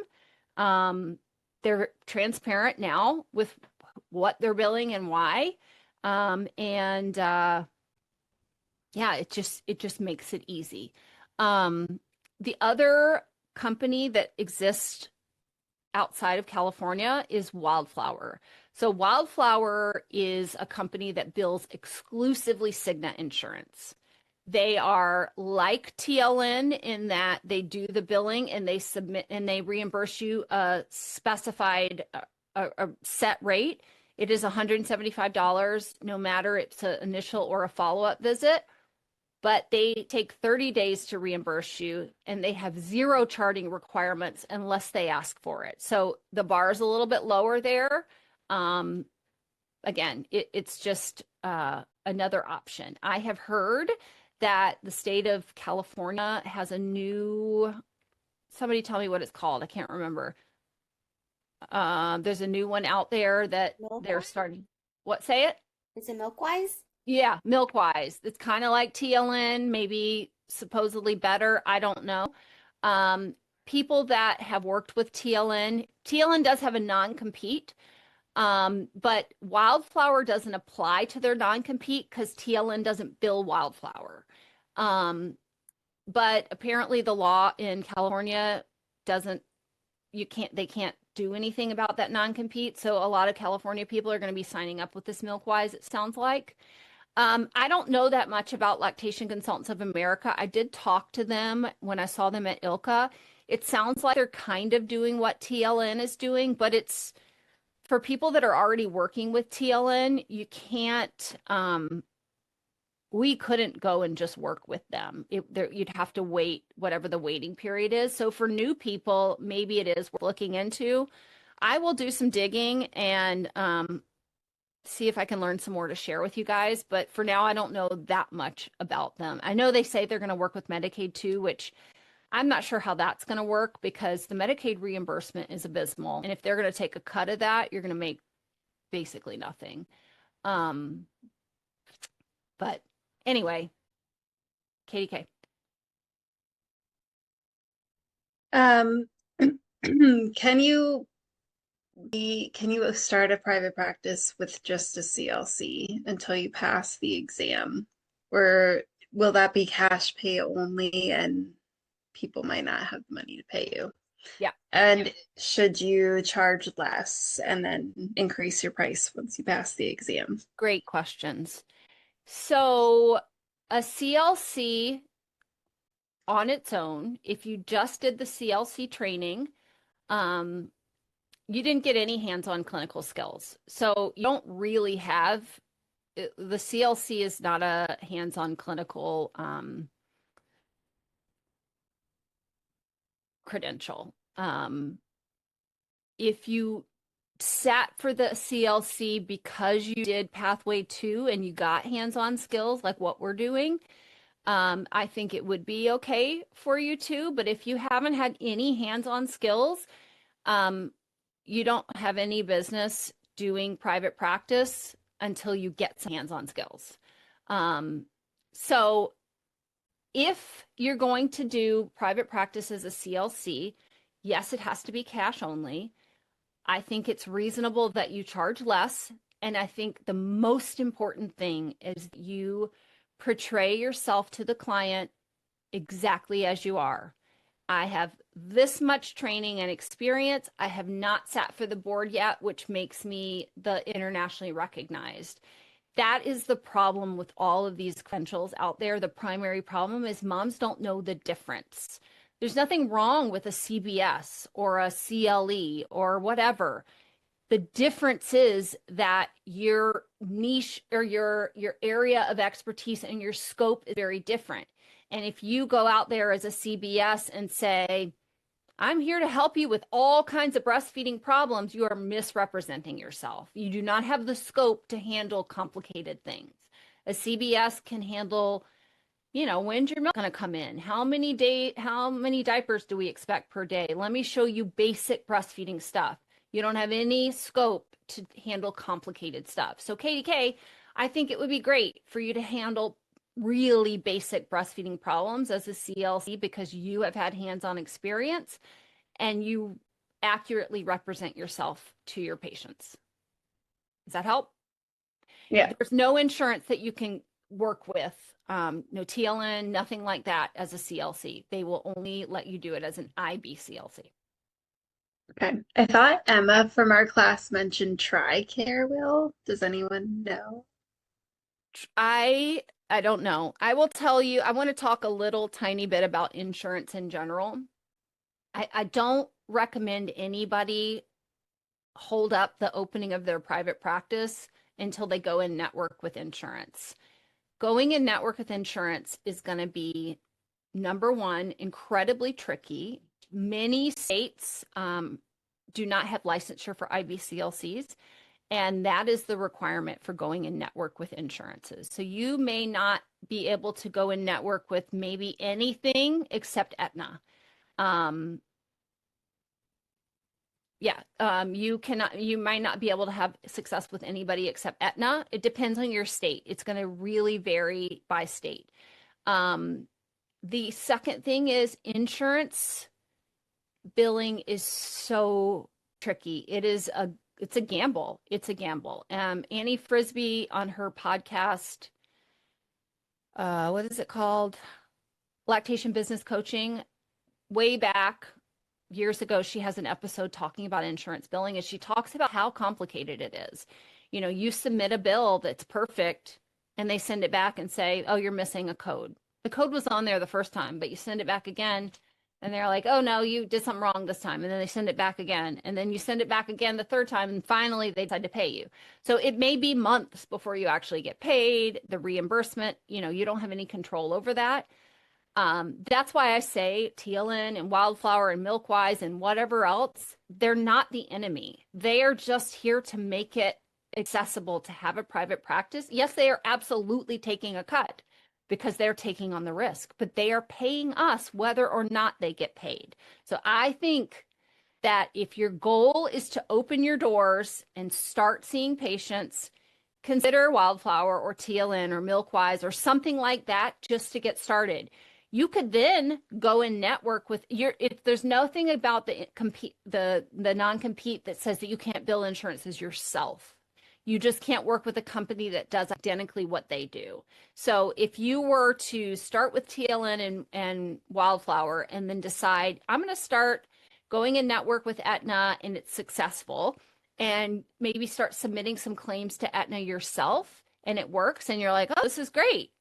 They're transparent now with what they're billing and why. Yeah, it just makes it easy. The other company that exists outside of California is Wildflower. So Wildflower is a company that bills exclusively Cigna insurance. They are like TLN in that they do the billing and they submit and they reimburse you a specified a set rate. It is $175 no matter it's an initial or a follow-up visit. But they take 30 days to reimburse you, and they have zero charting requirements unless they ask for it. So the bar is a little bit lower there. Again, it's just another option. I have heard that the state of California has a new, somebody tell me what it's called. I can't remember. There's a new one out there that they're starting. What, say it? Is it Milkwise? Yeah, Milkwise. It's kind of like TLN, maybe supposedly better. I don't know. People that have worked with TLN does have a non-compete, but Wildflower doesn't apply to their non-compete because TLN doesn't bill Wildflower. But apparently the law in California they can't do anything about that non-compete. So a lot of California people are going to be signing up with this Milkwise, it sounds like. I don't know that much about Lactation Consultants of America. I did talk to them when I saw them at ILCA. It sounds like they're kind of doing what TLN is doing, but it's for people that are already working with TLN, you can't, we couldn't go and just work with them. You'd have to wait whatever the waiting period is. So for new people, maybe it is worth looking into. I will do some digging and see if I can learn some more to share with you guys. But for now, I don't know that much about them. I know they say they're going to work with Medicaid too, which I'm not sure how that's going to work because the Medicaid reimbursement is abysmal. And if they're going to take a cut of that, you're going to make basically nothing. But anyway, KDK. Can you start a private practice with just a CLC until you pass the exam? Or will that be cash pay only and people might not have money to pay you? Yeah. And should you charge less and then increase your price once you pass the exam? Great questions. So a CLC on its own, if you just did the CLC training, you didn't get any hands-on clinical skills. So you don't really have, the CLC is not a hands-on clinical credential. If you sat for the CLC because you did Pathway 2 and you got hands-on skills like what we're doing, I think it would be okay for you too. But if you haven't had any hands-on skills, you don't have any business doing private practice until you get some hands-on skills. So if you're going to do private practice as a CLC, yes, it has to be cash only. I think it's reasonable that you charge less. And I think the most important thing is you portray yourself to the client exactly as you are. I have this much training and experience. I have not sat for the board yet, which makes me the internationally recognized. That is the problem with all of these credentials out there. The primary problem is moms don't know the difference. There's nothing wrong with a CBS or a CLE or whatever. The difference is that your niche or your area of expertise and your scope is very different. And if you go out there as a CBS and say, I'm here to help you with all kinds of breastfeeding problems, you are misrepresenting yourself. You do not have the scope to handle complicated things. A CBS can handle, when's your milk going to come in? How many diapers do we expect per day? Let me show you basic breastfeeding stuff. You don't have any scope to handle complicated stuff. So KDK, I think it would be great for you to handle really basic breastfeeding problems as a CLC because you have had hands-on experience and you accurately represent yourself to your patients. Does that help? Yeah. There's no insurance that you can work with, no TLN, nothing like that as a CLC. They will only let you do it as an IB CLC. Okay. I thought Emma from our class mentioned TRICARE, Will. Does anyone know? I don't know. I will tell you, I want to talk a little tiny bit about insurance in general. I don't recommend anybody hold up the opening of their private practice until they go in network with insurance. Going in network with insurance is going to be, number one, incredibly tricky. Many states do not have licensure for IBCLCs, and that is the requirement for going in network with insurances. So you may not be able to go in network with maybe anything except Aetna. You might not be able to have success with anybody except Aetna. It depends on your state. It's going to really vary by state. The second thing is insurance billing is so tricky. It's a gamble. It's a gamble. Annie Frisbee on her podcast, what is it called? Lactation Business Coaching. Way back years ago, she has an episode talking about insurance billing, and she talks about how complicated it is. You submit a bill that's perfect, and they send it back and say, oh, you're missing a code. The code was on there the first time, but you send it back again, and they're like, oh, no, you did something wrong this time. And then they send it back again, and then you send it back again the third time, and finally they decide to pay you. So it may be months before you actually get paid. The reimbursement, you don't have any control over that. That's why I say TLN and Wildflower and Milkwise and whatever else, they're not the enemy. They are just here to make it accessible to have a private practice. Yes, they are absolutely taking a cut because they're taking on the risk, but they are paying us whether or not they get paid. So I think that if your goal is to open your doors and start seeing patients, consider Wildflower or TLN or Milkwise or something like that just to get started. You could then go and network with there's nothing about the non-compete that says that you can't bill insurances yourself. You just can't work with a company that does identically what they do. So if you were to start with TLN and Wildflower and then decide, I'm going to start going in network with Aetna and it's successful, and maybe start submitting some claims to Aetna yourself and it works and you're like, oh, this is great.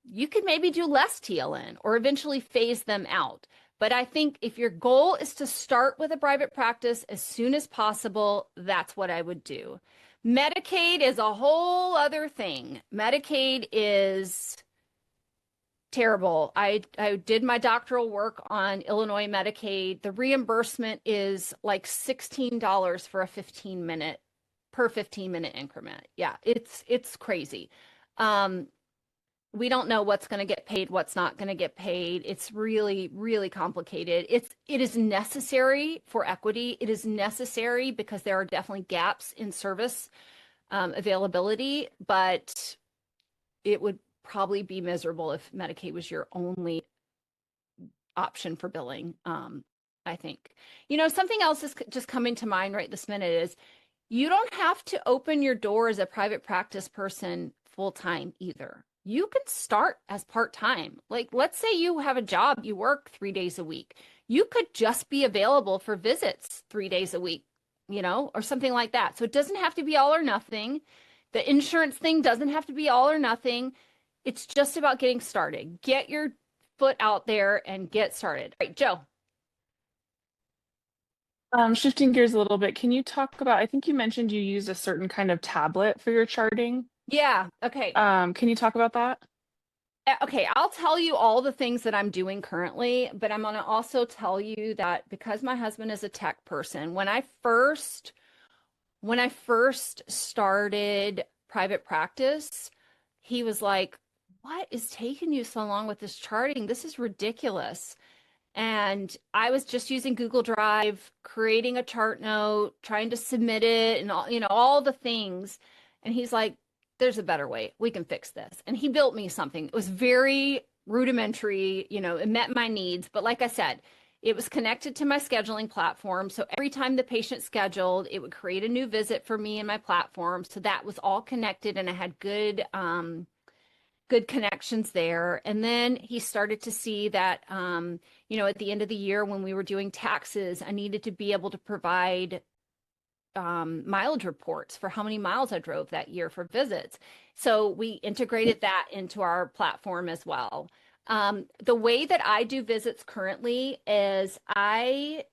You could maybe do less TLN or eventually phase them out. But I think if your goal is to start with a private practice as soon as possible, that's what I would do. Medicaid is a whole other thing. Medicaid is terrible. I did my doctoral work on Illinois Medicaid. The reimbursement is like $16 for a 15-minute increment. Yeah, it's crazy. We don't know what's going to get paid, what's not going to get paid. It's really, really complicated. It is necessary for equity. It is necessary because there are definitely gaps in service availability, but it would probably be miserable if Medicaid was your only option for billing, I think. Something else is just coming to mind right this minute is you don't have to open your door as a private practice person full-time either. You can start as part-time. Like, let's say you have a job, you work 3 days a week. You could just be available for visits 3 days a week, or something like that. So it doesn't have to be all or nothing. The insurance thing doesn't have to be all or nothing. It's just about getting started. Get your foot out there and get started. All right, Joe. Shifting gears a little bit, can you talk about, I think you mentioned you use a certain kind of tablet for your charting. Yeah. Okay. Can you talk about that? Okay, I'll tell you all the things that I'm doing currently, but I'm going to also tell you that because my husband is a tech person, when I first started private practice, he was like, "What is taking you so long with this charting? This is ridiculous." And I was just using Google Drive, creating a chart note, trying to submit it and all the things. And he's like, there's a better way. We can fix this. And he built me something. It was very rudimentary, it met my needs. But like I said, it was connected to my scheduling platform. So every time the patient scheduled, it would create a new visit for me in my platform. So that was all connected and I had good connections there. And then he started to see that, at the end of the year when we were doing taxes, I needed to be able to provide mileage reports for how many miles I drove that year for visits. So we integrated that into our platform as well. The way that I do visits currently is I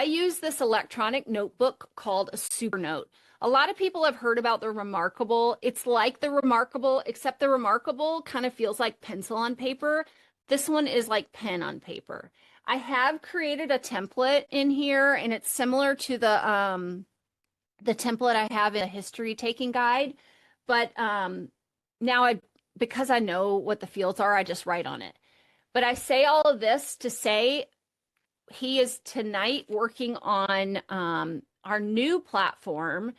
use this electronic notebook called a Supernote. A lot of people have heard about the Remarkable. It's like the Remarkable, except the Remarkable kind of feels like pencil on paper. This one is like pen on paper. I have created a template in here, and it's similar to the template I have in the history taking guide. But now because I know what the fields are, I just write on it. But I say all of this to say he is tonight working on our new platform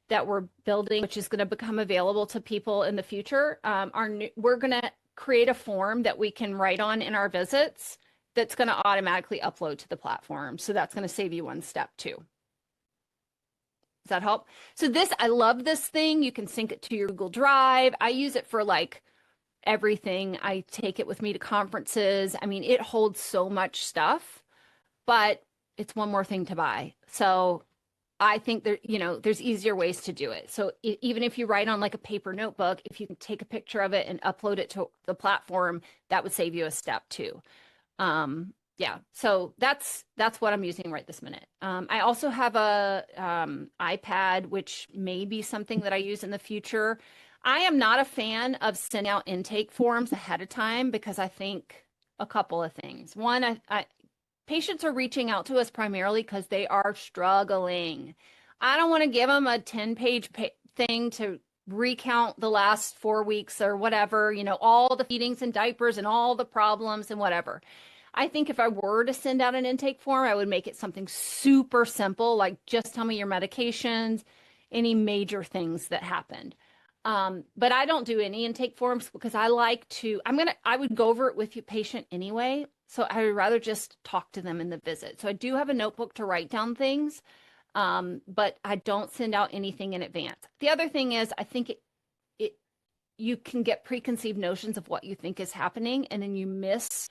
that we're building, which is going to become available to people in the future. We're going to create a form that we can write on in our visits that's going to automatically upload to the platform. So that's going to save you one step too. Does that help? So I love this thing. You can sync it to your Google Drive. I use it for like everything. I take it with me to conferences. I mean, it holds so much stuff, but it's one more thing to buy. So I think there's easier ways to do it. So even if you write on like a paper notebook, if you can take a picture of it and upload it to the platform, that would save you a step too. Yeah, so that's what I'm using right this minute. I also have a iPad, which may be something that I use in the future. I am not a fan of sending out intake forms ahead of time because I think a couple of things. One, patients are reaching out to us primarily because they are struggling. I don't want to give them a 10-page thing to recount the last 4 weeks or whatever, all the feedings and diapers and all the problems and whatever. I think if I were to send out an intake form, I would make it something super simple, like just tell me your medications, any major things that happened. But I don't do any intake forms because I would go over it with your patient anyway. So I would rather just talk to them in the visit. So I do have a notebook to write down things, but I don't send out anything in advance. The other thing is I think you can get preconceived notions of what you think is happening, and then you miss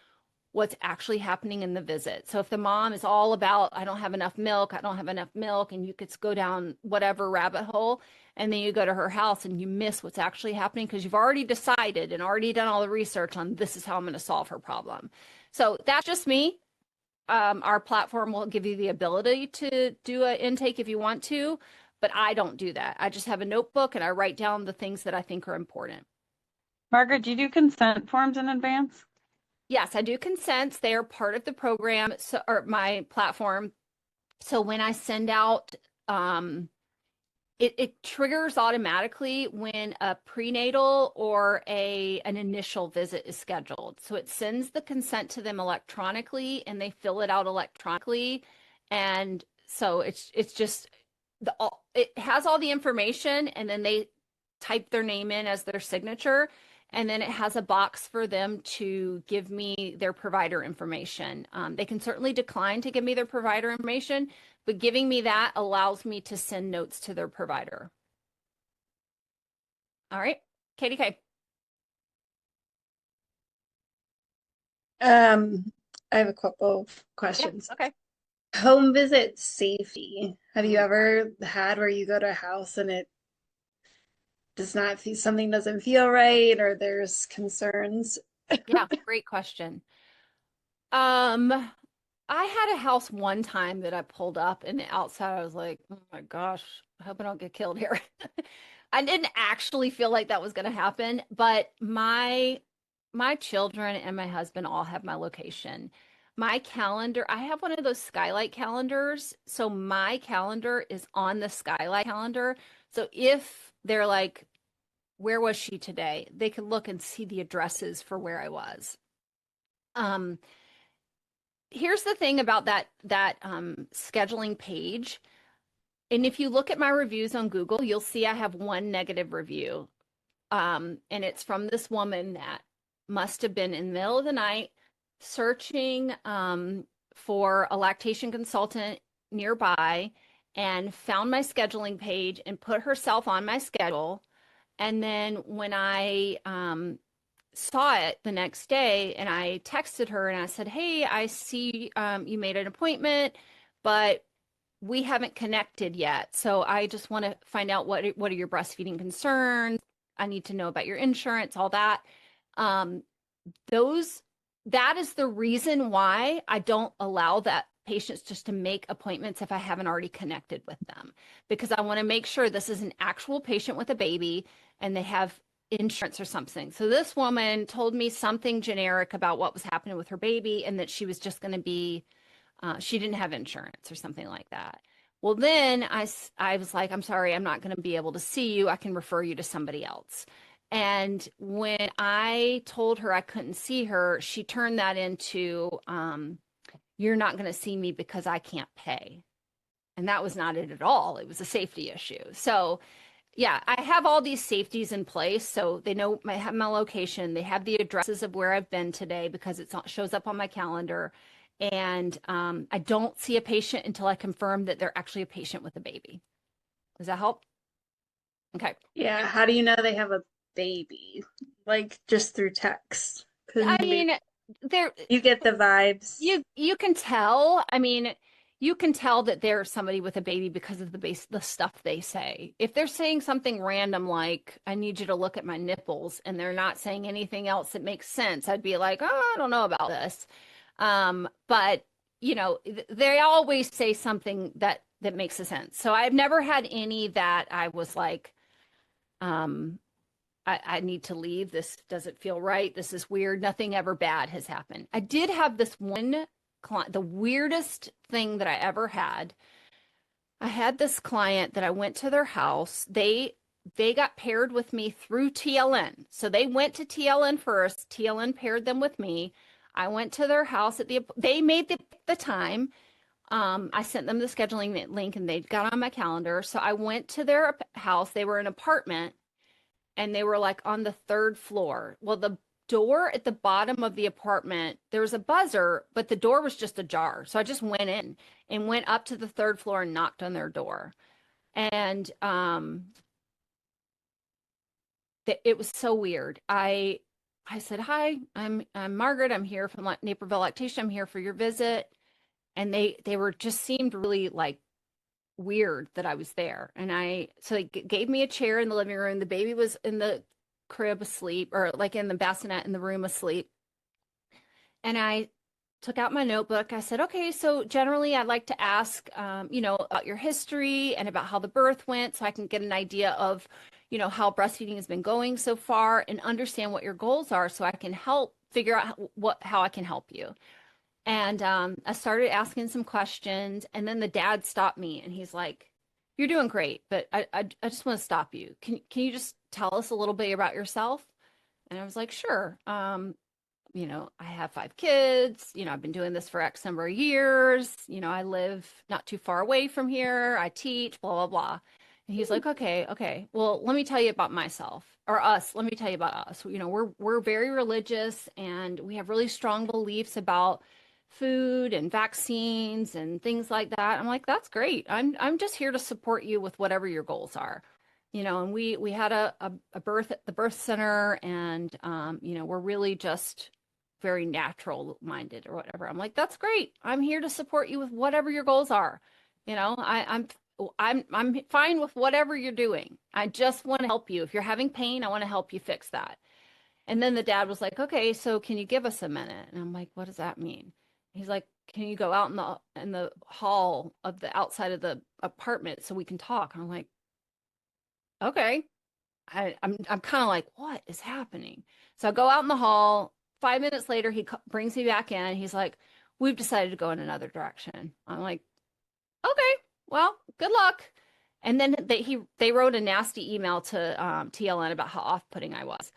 what's actually happening in the visit. So if the mom is all about, I don't have enough milk, and you could go down whatever rabbit hole, and then you go to her house and you miss what's actually happening because you've already decided and already done all the research on this is how I'm going to solve her problem. So that's just me. Our platform will give you the ability to do an intake if you want to, but I don't do that. I just have a notebook and I write down the things that I think are important. Margaret, do you do consent forms in advance? Yes, I do consents. They are part of the program, or my platform. So when I send out, it triggers automatically when a prenatal or an initial visit is scheduled. So it sends the consent to them electronically, and they fill it out electronically. And so it's just it has all the information, and then they type their name in as their signature. And then it has a box for them to give me their provider information. They can certainly decline to give me their provider information, but giving me that allows me to send notes to their provider. All right, Katie K. I have a couple of questions. Yeah, okay. Home visit safety. Have you ever had where you go to a house and it does not feel, something doesn't feel right, or there's concerns? Yeah, great question. Um, I had a house one time that I pulled up, and outside I was like, oh my gosh, I hope I don't get killed here. I didn't actually feel like that was going to happen, but my children and my husband all have my location. My calendar, I have one of those skylight calendars. So my calendar is on the skylight calendar. So if they're like, where was she today? They could look and see the addresses for where I was. Here's the thing about that scheduling page. And if you look at my reviews on Google, you'll see I have one negative review. And it's from this woman that must have been in the middle of the night searching for a lactation consultant nearby and found my scheduling page and put herself on my schedule. And then when I saw it the next day and I texted her and I said, hey, I see you made an appointment, but we haven't connected yet. So I just want to find out what are your breastfeeding concerns? I need to know about your insurance, all that. That is the reason why I don't allow that patients just to make appointments if I haven't already connected with them, because I want to make sure this is an actual patient with a baby and they have insurance or something. So this woman told me something generic about what was happening with her baby and that she was just going to be, she didn't have insurance or something like that. Well, then I was like, I'm sorry, I'm not going to be able to see you. I can refer you to somebody else. And when I told her I couldn't see her, she turned that into, you're not going to see me because I can't pay. And that was not it at all. It was a safety issue. So yeah, I have all these safeties in place. So they know I have my location. They have the addresses of where I've been today because it shows up on my calendar. And I don't see a patient until I confirm that they're actually a patient with a baby. Does that help? Okay. Yeah, how do you know they have a baby? Like just through text? I mean, You get the vibes. you can tell. I mean, you can tell that they're somebody with a baby because of the stuff they say. If they're saying something random like, I need you to look at my nipples, and they're not saying anything else that makes sense, I'd be like, oh, I don't know about this. But they always say something that makes a sense. So I've never had any that I was like, I need to leave. This doesn't feel right. This is weird. Nothing ever bad has happened. I did have this one client, the weirdest thing that I ever had. I had this client that I went to their house. They got paired with me through TLN. So they went to TLN first. TLN paired them with me. I went to their house they made the time. I sent them the scheduling link and they got on my calendar. So I went to their house. They were in an apartment and they were like on the third floor. Well, the door at the bottom of the apartment, there was a buzzer, but the door was just ajar. So I just went in and went up to the third floor and knocked on their door. And it was so weird. I said, hi, I'm Margaret. I'm here from Naperville Lactation. I'm here for your visit. And they were just seemed really like weird that I was there. And so they gave me a chair in the living room. The baby was in the crib asleep, or like in the bassinet in the room asleep. And I took out my notebook. I said, okay, so generally I'd like to ask, about your history and about how the birth went so I can get an idea of, how breastfeeding has been going so far and understand what your goals are so I can help figure out how I can help you. And I started asking some questions, and then the dad stopped me and he's like, you're doing great, but I just want to stop you. Can you just tell us a little bit about yourself? And I was like, sure. I have 5 kids, I've been doing this for X number of years. I live not too far away from here. I teach, blah, blah, blah. And he's like, okay. Well, let me tell you about myself or us. Let me tell you about us. We're very religious and we have really strong beliefs about food and vaccines and things like that. I'm like, that's great. I'm just here to support you with whatever your goals are. And we had a birth at the birth center and, we're really just very natural minded or whatever. I'm like, that's great. I'm here to support you with whatever your goals are. I'm fine with whatever you're doing. I just want to help you. If you're having pain, I want to help you fix that. And then the dad was like, okay, so can you give us a minute? And I'm like, what does that mean? He's like, can you go out in the hall of the outside of the apartment so we can talk? And I'm like, okay. I'm kind of like, what is happening? So I go out in the hall. 5 minutes later, he brings me back in. He's like, we've decided to go in another direction. I'm like, okay, well, good luck. And then they wrote a nasty email to TLN about how off-putting I was.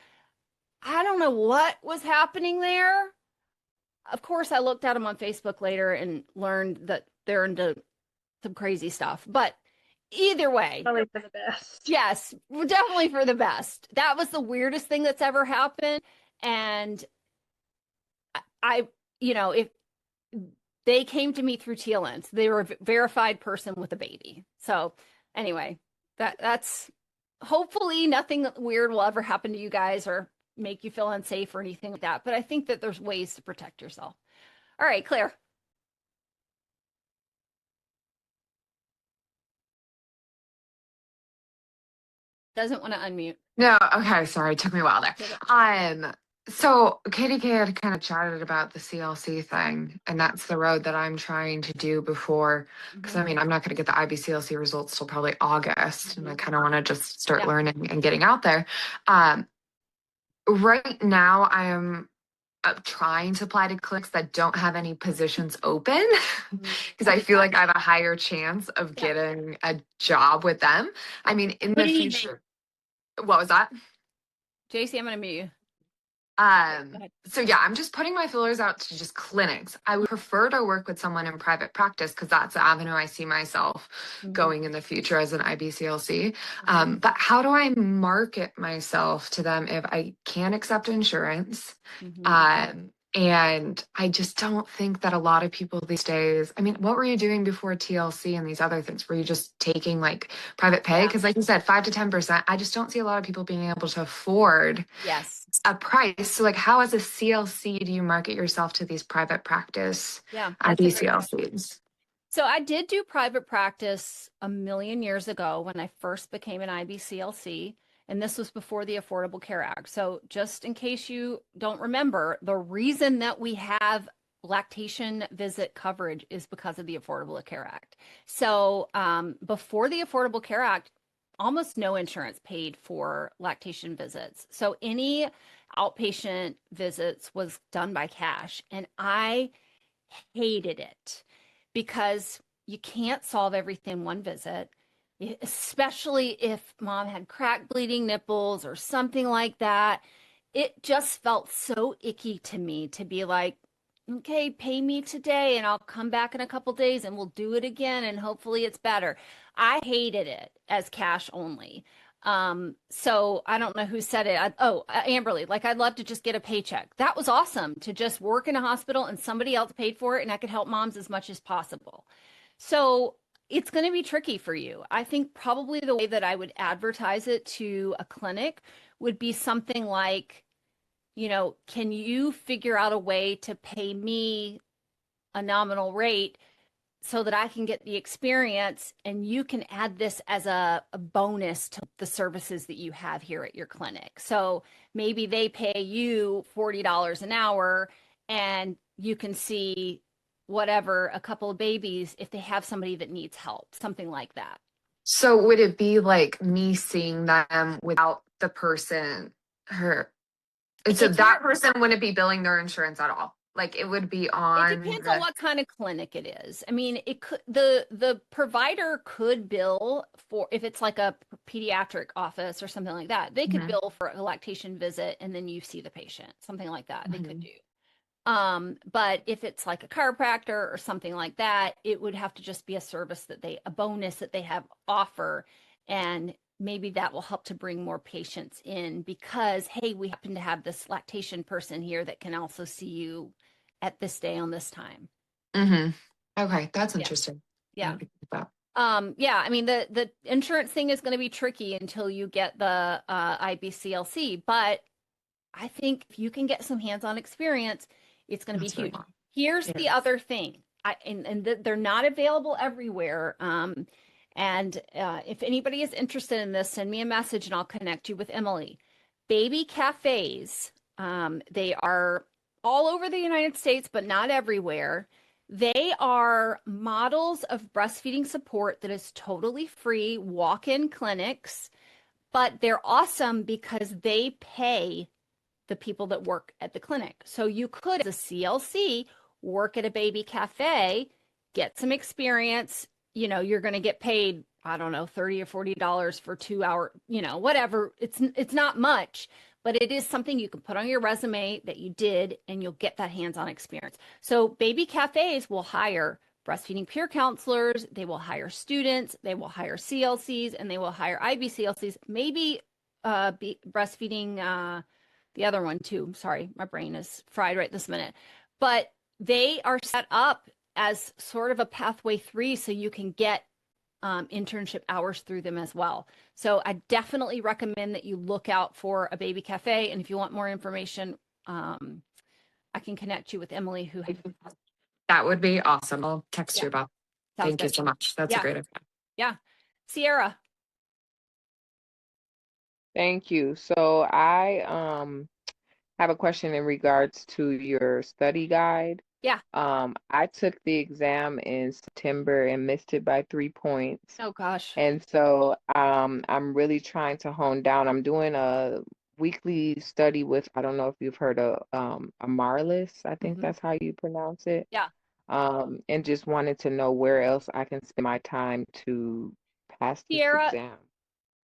I don't know what was happening there. Of course, I looked at them on Facebook later and learned that they're into some crazy stuff. But either way, Probably for the best. yes, definitely for the best. That was the weirdest thing that's ever happened. And if they came to me through TLN, so they were a verified person with a baby. So anyway, that's hopefully nothing weird will ever happen to you guys or make you feel unsafe or anything like that. But I think that there's ways to protect yourself. All right, Claire. Doesn't want to unmute. No, okay, sorry, it took me a while there. So Katie K had kind of chatted about the CLC thing, and that's the road that I'm trying to do before, because I mean, I'm not going to get the IBCLC results till probably August, and I kind of want to just start learning and getting out there. Right now, I am trying to apply to clinics that don't have any positions open because I feel like I have a higher chance of getting a job with them. I mean, in the future. What was that? JC, I'm going to mute you. So yeah, I'm just putting my fillers out to just clinics. I would prefer to work with someone in private practice because that's the avenue I see myself going in the future as an IBCLC. But how do I market myself to them if I can't accept insurance? And I just don't think that a lot of people these days, I mean, what were you doing before TLC and these other things? Were you just taking like private pay? Because like you said, 5 to 10%, I just don't see a lot of people being able to afford a price. So like how as a CLC do you market yourself to these private practice IBCLCs? So I did do private practice a million years ago when I first became an IBCLC. And this was before the Affordable Care Act. So just in case you don't remember, the reason that we have lactation visit coverage is because of the Affordable Care Act. So before the Affordable Care Act, almost no insurance paid for lactation visits. So any outpatient visits was done by cash. And I hated it because you can't solve everything in one visit, especially if mom had cracked bleeding nipples or something like that. It just felt so icky to me to be like, okay, pay me today and I'll come back in a couple days and we'll do it again and hopefully it's better. I hated it as cash only. So I don't know who said it. Amberly, like I'd love to just get a paycheck. That was awesome to just work in a hospital and somebody else paid for it and I could help moms as much as possible. So it's going to be tricky for you. I think probably the way that I would advertise it to a clinic would be something like, can you figure out a way to pay me a nominal rate so that I can get the experience and you can add this as a bonus to the services that you have here at your clinic. So maybe they pay you $40 an hour and you can see whatever, a couple of babies if they have somebody that needs help, something like that. So would it be like me seeing them without the person, so that person wouldn't be billing their insurance at all? Like it would be on. It depends on what kind of clinic it is. I mean, it could, the provider could bill for, if it's like a pediatric office or something like that, they could bill for a lactation visit and then you see the patient, something like that. They could do. But if it's like a chiropractor or something like that, it would have to just be a service a bonus that they have offer. And maybe that will help to bring more patients in because, hey, we happen to have this lactation person here that can also see you at this day on this time. Okay. That's interesting. Yeah. I mean, the insurance thing is going to be tricky until you get the IBCLC, but I think if you can get some hands-on experience, it's going to be huge. Here's the other thing, they're not available everywhere. And if anybody is interested in this, send me a message and I'll connect you with Emily. Baby cafes, they are all over the United States, but not everywhere. They are models of breastfeeding support that is totally free, walk-in clinics, but they're awesome because they pay the people that work at the clinic. So you could, as a CLC, work at a baby cafe, get some experience. You know, you're going to get paid, I don't know, $30 or $40 for 2 hour, you know, whatever. It's not much, but it is something you can put on your resume that you did, and you'll get that hands-on experience. So baby cafes will hire breastfeeding peer counselors, they will hire students, they will hire CLCs, and they will hire IBCLCs, maybe breastfeeding the other one too. Sorry, my brain is fried right this minute. But they are set up as sort of a pathway through, so you can get internship hours through them as well. So I definitely recommend that you look out for a baby cafe. And if you want more information, I can connect you with Emily, who. That would be awesome. I'll text Yeah. you about. Sounds Thank you good. so much. That's Yeah. a great idea. Yeah. Sierra. Thank you. So I have a question in regards to your study guide. Yeah. I took the exam in September and missed it by 3 points. Oh gosh. And so I'm really trying to hone down. I'm doing a weekly study with, I don't know if you've heard of Amarlis, I think that's how you pronounce it. Yeah. And just wanted to know where else I can spend my time to pass this Sierra, exam.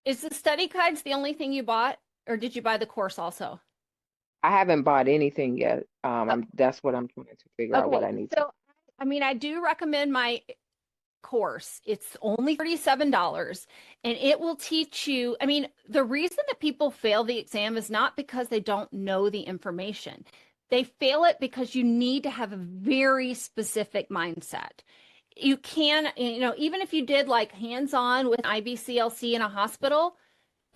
is the study guides the only thing you bought, or did you buy the course also? I haven't bought anything yet. That's what I'm trying to figure out what I need to. So, I mean, I do recommend my course. It's only $37, and it will teach you. I mean, the reason that people fail the exam is not because they don't know the information. They fail it because you need to have a very specific mindset. You can, you know, even if you did like hands-on with IBCLC in a hospital,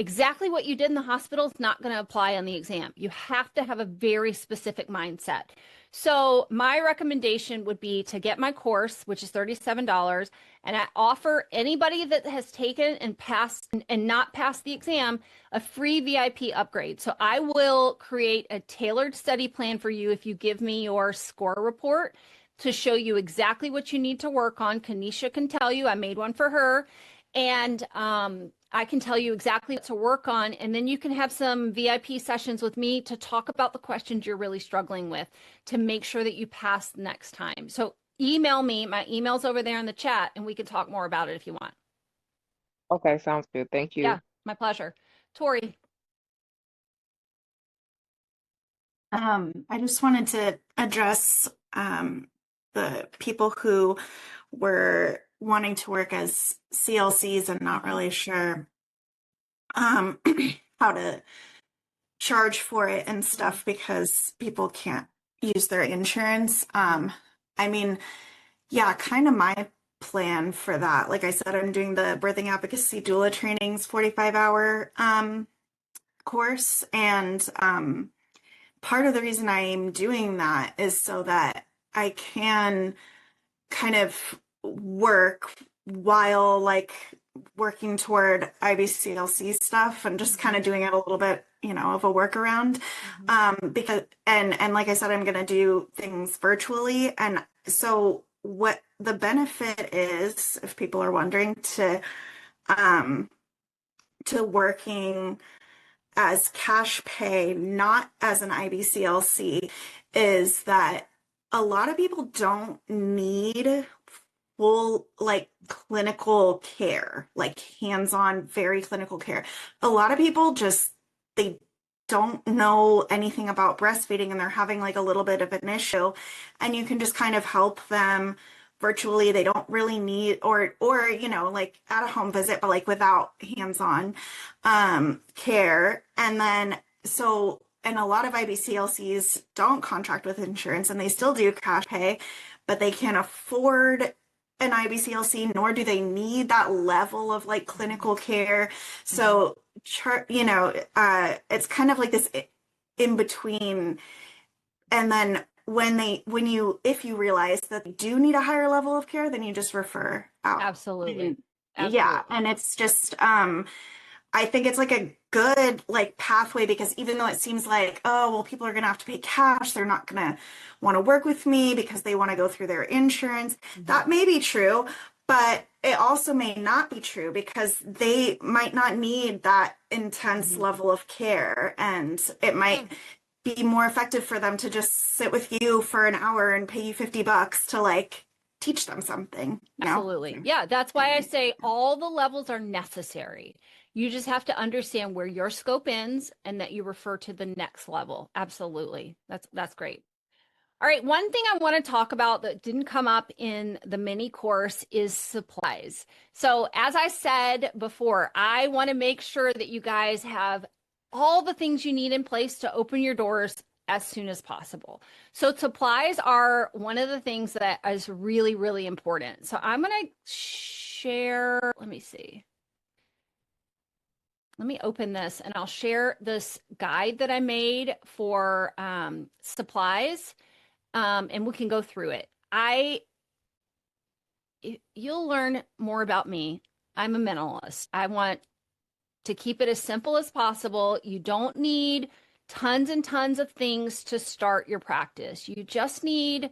exactly what you did in the hospital is not going to apply on the exam. You have to have a very specific mindset. So my recommendation would be to get my course, which is $37, and I offer anybody that has taken and passed and not passed the exam a free VIP upgrade. So I will create a tailored study plan for you if you give me your score report to show you exactly what you need to work on. Kanisha can tell you, I made one for her. And I can tell you exactly what to work on. And then you can have some VIP sessions with me to talk about the questions you're really struggling with to make sure that you pass next time. So email me. My email's over there in the chat, and we can talk more about it if you want. Okay, sounds good. Thank you. Yeah, my pleasure. Tori. I just wanted to address the people who were wanting to work as CLCs and not really sure how to charge for it and stuff because people can't use their insurance. I mean, yeah, kind of my plan for that. Like I said, I'm doing the birthing advocacy doula trainings 45-hour course, and part of the reason I'm doing that is so that I can kind of work while like working toward IBCLC stuff and just kind of doing it a little bit, you know, of a workaround. Because and like I said, I'm gonna do things virtually. And so what the benefit is, if people are wondering, to working as cash pay, not as an IBCLC, is that a lot of people don't need full like clinical care, like hands-on, very clinical care. A lot of people just, they don't know anything about breastfeeding and they're having like a little bit of an issue, and you can just kind of help them virtually. They don't really need, or you know, like at a home visit, but like without hands-on care. And then so, and a lot of IBCLCs don't contract with insurance and they still do cash pay, but they can't afford an IBCLC, nor do they need that level of like clinical care. So you know, it's kind of like this in between. And then if you realize that they do need a higher level of care, then you just refer out. Absolutely. Yeah. And it's just, I think it's like good like pathway, because even though it seems like, oh, well, people are going to have to pay cash, they're not going to want to work with me because they want to go through their insurance. That may be true, but it also may not be true because they might not need that intense level of care, and it might be more effective for them to just sit with you for an hour and pay you $50 to like teach them something. You know? Absolutely. Yeah, that's why I say all the levels are necessary. You just have to understand where your scope ends and that you refer to the next level. Absolutely. That's great. All right, one thing I want to talk about that didn't come up in the mini course is supplies. So as I said before, I want to make sure that you guys have all the things you need in place to open your doors as soon as possible. So supplies are one of the things that is really, really important. So I'm going to share, let me see. Let me open this and I'll share this guide that I made for supplies. And we can go through it. You'll learn more about me. I'm a minimalist. I want to keep it as simple as possible. You don't need tons and tons of things to start your practice. You just need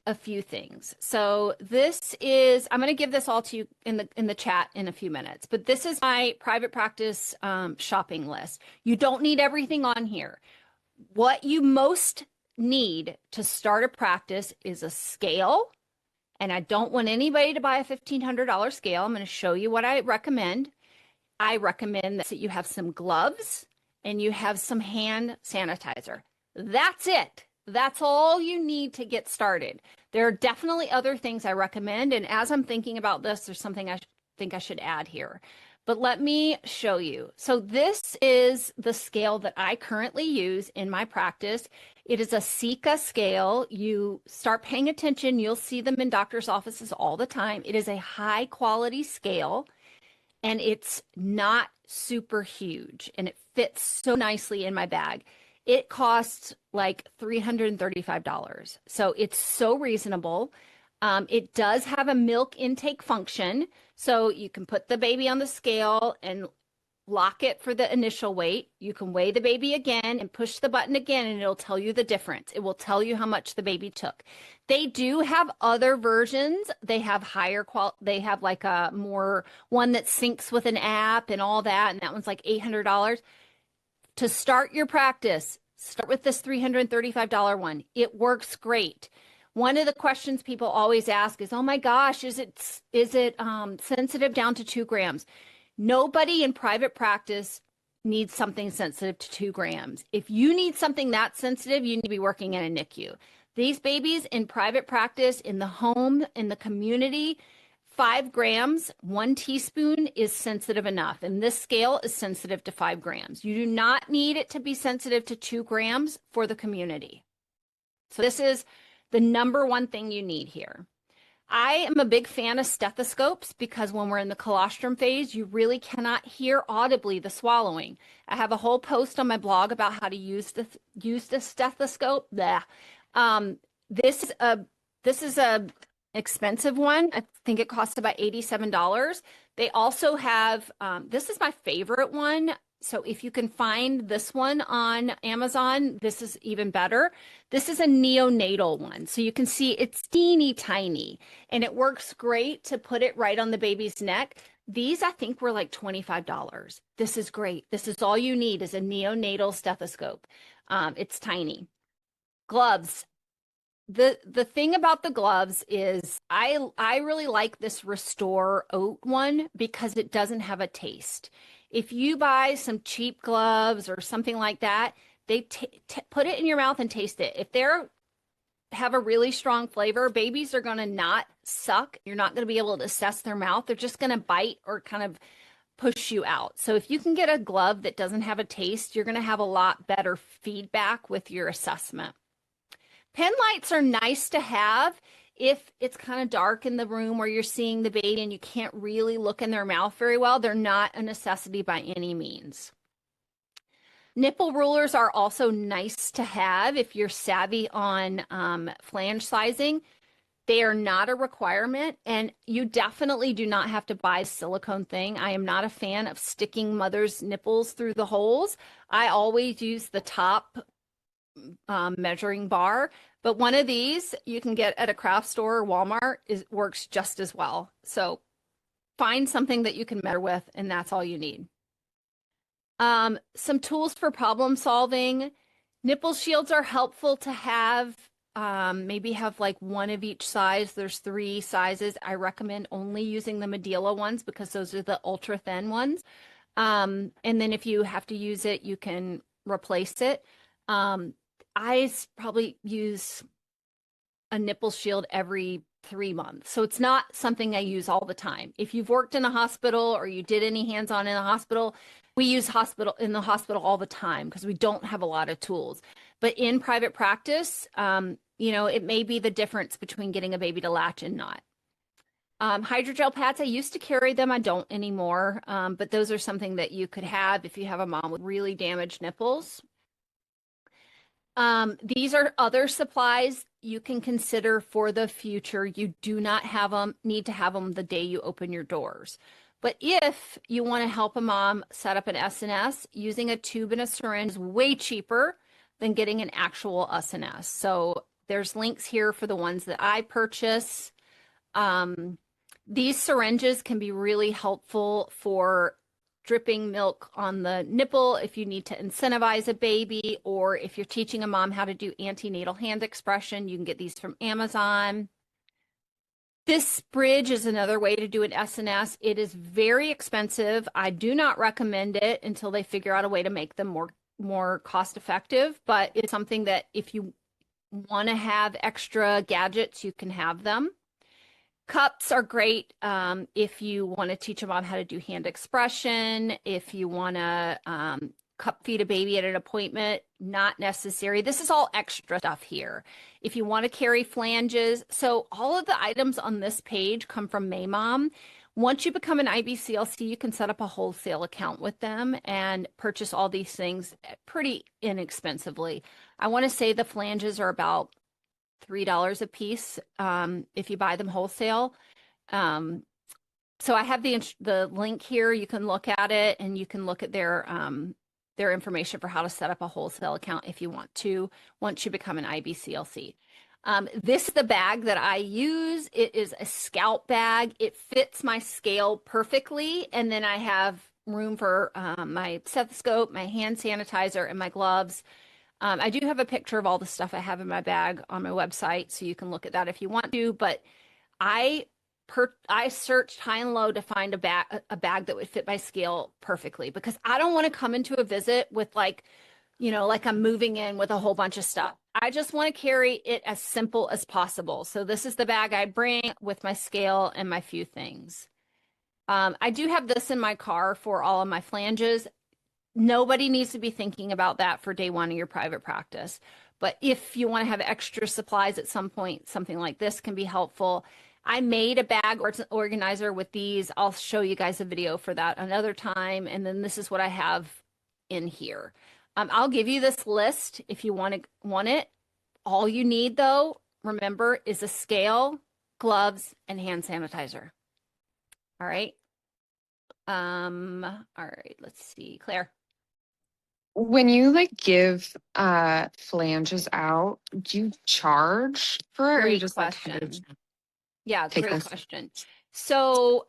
a few things. So this is, I'm going to give this all to you in the chat in a few minutes, but this is my private practice shopping list. You don't need everything on here. What you most need to start a practice is a scale. And I don't want anybody to buy a $1,500 scale. I'm going to show you what I recommend. I recommend that you have some gloves and you have some hand sanitizer. That's it. That's all you need to get started. There are definitely other things I recommend. And as I'm thinking about this, there's something I think I should add here. But let me show you. So this is the scale that I currently use in my practice. It is a Sika scale. You start paying attention, you'll see them in doctor's offices all the time. It is a high quality scale and it's not super huge and it fits so nicely in my bag. It costs like $335. So it's so reasonable. It does have a milk intake function. So you can put the baby on the scale and lock it for the initial weight. You can weigh the baby again and push the button again, and it'll tell you the difference. It will tell you how much the baby took. They do have other versions. They have higher quality. They have like a more one that syncs with an app and all that. And that one's like $800. To start your practice, start with this $335 one. It works great. One of the questions people always ask is, oh my gosh, is it sensitive down to 2 grams? Nobody in private practice needs something sensitive to 2 grams. If you need something that sensitive, you need to be working in a NICU. These babies in private practice, in the home, in the community, 5 grams, 1 teaspoon is sensitive enough. And this scale is sensitive to 5 grams. You do not need it to be sensitive to 2 grams for the community. So this is the number one thing you need here. I am a big fan of stethoscopes because when we're in the colostrum phase, you really cannot hear audibly the swallowing. I have a whole post on my blog about how to use the stethoscope. This is a expensive one. I think it costs about $87. They also have, this is my favorite one. So if you can find this one on Amazon, this is even better. This is a neonatal one. So you can see it's teeny tiny and it works great to put it right on the baby's neck. These I think were like $25. This is great. This is all you need is a neonatal stethoscope. It's tiny. Gloves. The thing about the gloves is I really like this Restore Oat one because it doesn't have a taste. If you buy some cheap gloves or something like that, they put it in your mouth and taste it. If they have a really strong flavor, babies are going to not suck. You're not going to be able to assess their mouth. They're just going to bite or kind of push you out. So if you can get a glove that doesn't have a taste, you're going to have a lot better feedback with your assessment. Pen lights are nice to have if it's kind of dark in the room where you're seeing the baby and you can't really look in their mouth very well. They're not a necessity by any means. Nipple rulers are also nice to have if you're savvy on flange sizing. They are not a requirement, and you definitely do not have to buy a silicone thing. I am not a fan of sticking mother's nipples through the holes. I always use the top measuring bar, but one of these you can get at a craft store or Walmart works just as well. So find something that you can measure with, and that's all you need. Some tools for problem solving. Nipple shields are helpful to have. Maybe have like one of each size. There's 3 sizes. I recommend only using the Medela ones because those are the ultra thin ones. And then if you have to use it, you can replace it. I probably use a nipple shield every 3 months. So it's not something I use all the time. If you've worked in a hospital or you did any hands-on in a hospital, we use in the hospital all the time because we don't have a lot of tools. But in private practice, it may be the difference between getting a baby to latch and not. Hydrogel pads, I used to carry them. I don't anymore. But those are something that you could have if you have a mom with really damaged nipples. These are other supplies you can consider for the future. You do not need to have them the day you open your doors. But if you want to help a mom set up an SNS, using a tube and a syringe is way cheaper than getting an actual SNS. So there's links here for the ones that I purchase. These syringes can be really helpful for dripping milk on the nipple if you need to incentivize a baby, or if you're teaching a mom how to do antenatal hand expression, you can get these from Amazon. This bridge is another way to do an SNS. It is very expensive. I do not recommend it until they figure out a way to make them more cost effective, but it's something that if you want to have extra gadgets, you can have them. Cups are great if you want to teach a mom how to do hand expression, if you want to cup feed a baby at an appointment, not necessary. This is all extra stuff here. If you want to carry flanges, so all of the items on this page come from Maymom. Once you become an IBCLC, you can set up a wholesale account with them and purchase all these things pretty inexpensively. I want to say the flanges are about $3 a piece if you buy them wholesale. So I have the link here. You can look at it, and you can look at their information for how to set up a wholesale account if you want to, once you become an IBCLC. This is the bag that I use. It is a scalp bag. It fits my scale perfectly, and then I have room for my stethoscope, my hand sanitizer, and my gloves. I do have a picture of all the stuff I have in my bag on my website, so you can look at that if you want to. But I searched high and low to find a bag that would fit my scale perfectly, because I don't want to come into a visit with like I'm moving in with a whole bunch of stuff. I just want to carry it as simple as possible. So this is the bag I bring with my scale and my few things. I do have this in my car for all of my flanges. Nobody needs to be thinking about that for day 1 of your private practice. But if you want to have extra supplies at some point, something like this can be helpful. I made a bag organizer with these. I'll show you guys a video for that another time. And then this is what I have in here. I'll give you this list if you want it. All you need, though, remember, is a scale, gloves, and hand sanitizer. All right. All right, let's see. Claire. When you give flanges out, do you charge for it, or you Great just question. Yeah, take great this? question. So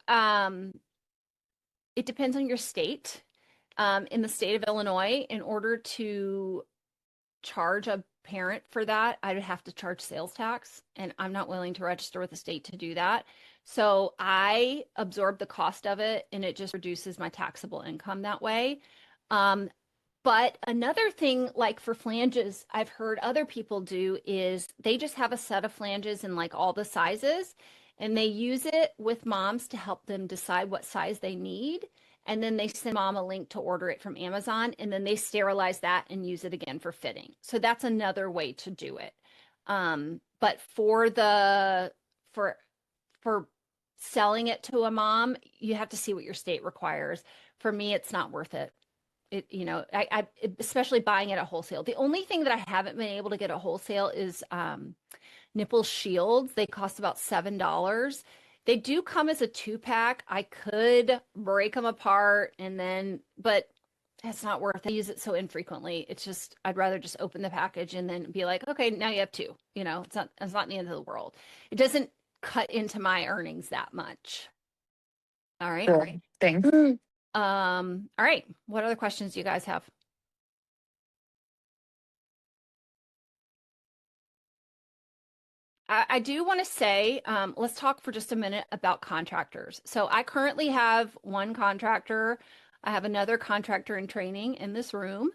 it depends on your state. In the state of Illinois, in order to charge a parent for that, I would have to charge sales tax, and I'm not willing to register with the state to do that. So I absorb the cost of it, and it just reduces my taxable income that way. But another thing, like for flanges, I've heard other people do is they just have a set of flanges in all the sizes, and they use it with moms to help them decide what size they need. And then they send mom a link to order it from Amazon, and then they sterilize that and use it again for fitting. So that's another way to do it. But for selling it to a mom, you have to see what your state requires. For me, it's not worth it. I especially buying it at wholesale. The only thing that I haven't been able to get at wholesale is nipple shields. They cost about $7. They do come as a 2-pack. I could break them apart but it's not worth it. I use it so infrequently. It's just, I'd rather just open the package and then be like, okay, now you have 2. It's not the end of the world. It doesn't cut into my earnings that much. All right. Cool. Thanks. All right. What other questions do you guys have? I do want to say, let's talk for just a minute about contractors. So I currently have one contractor. I have another contractor in training in this room.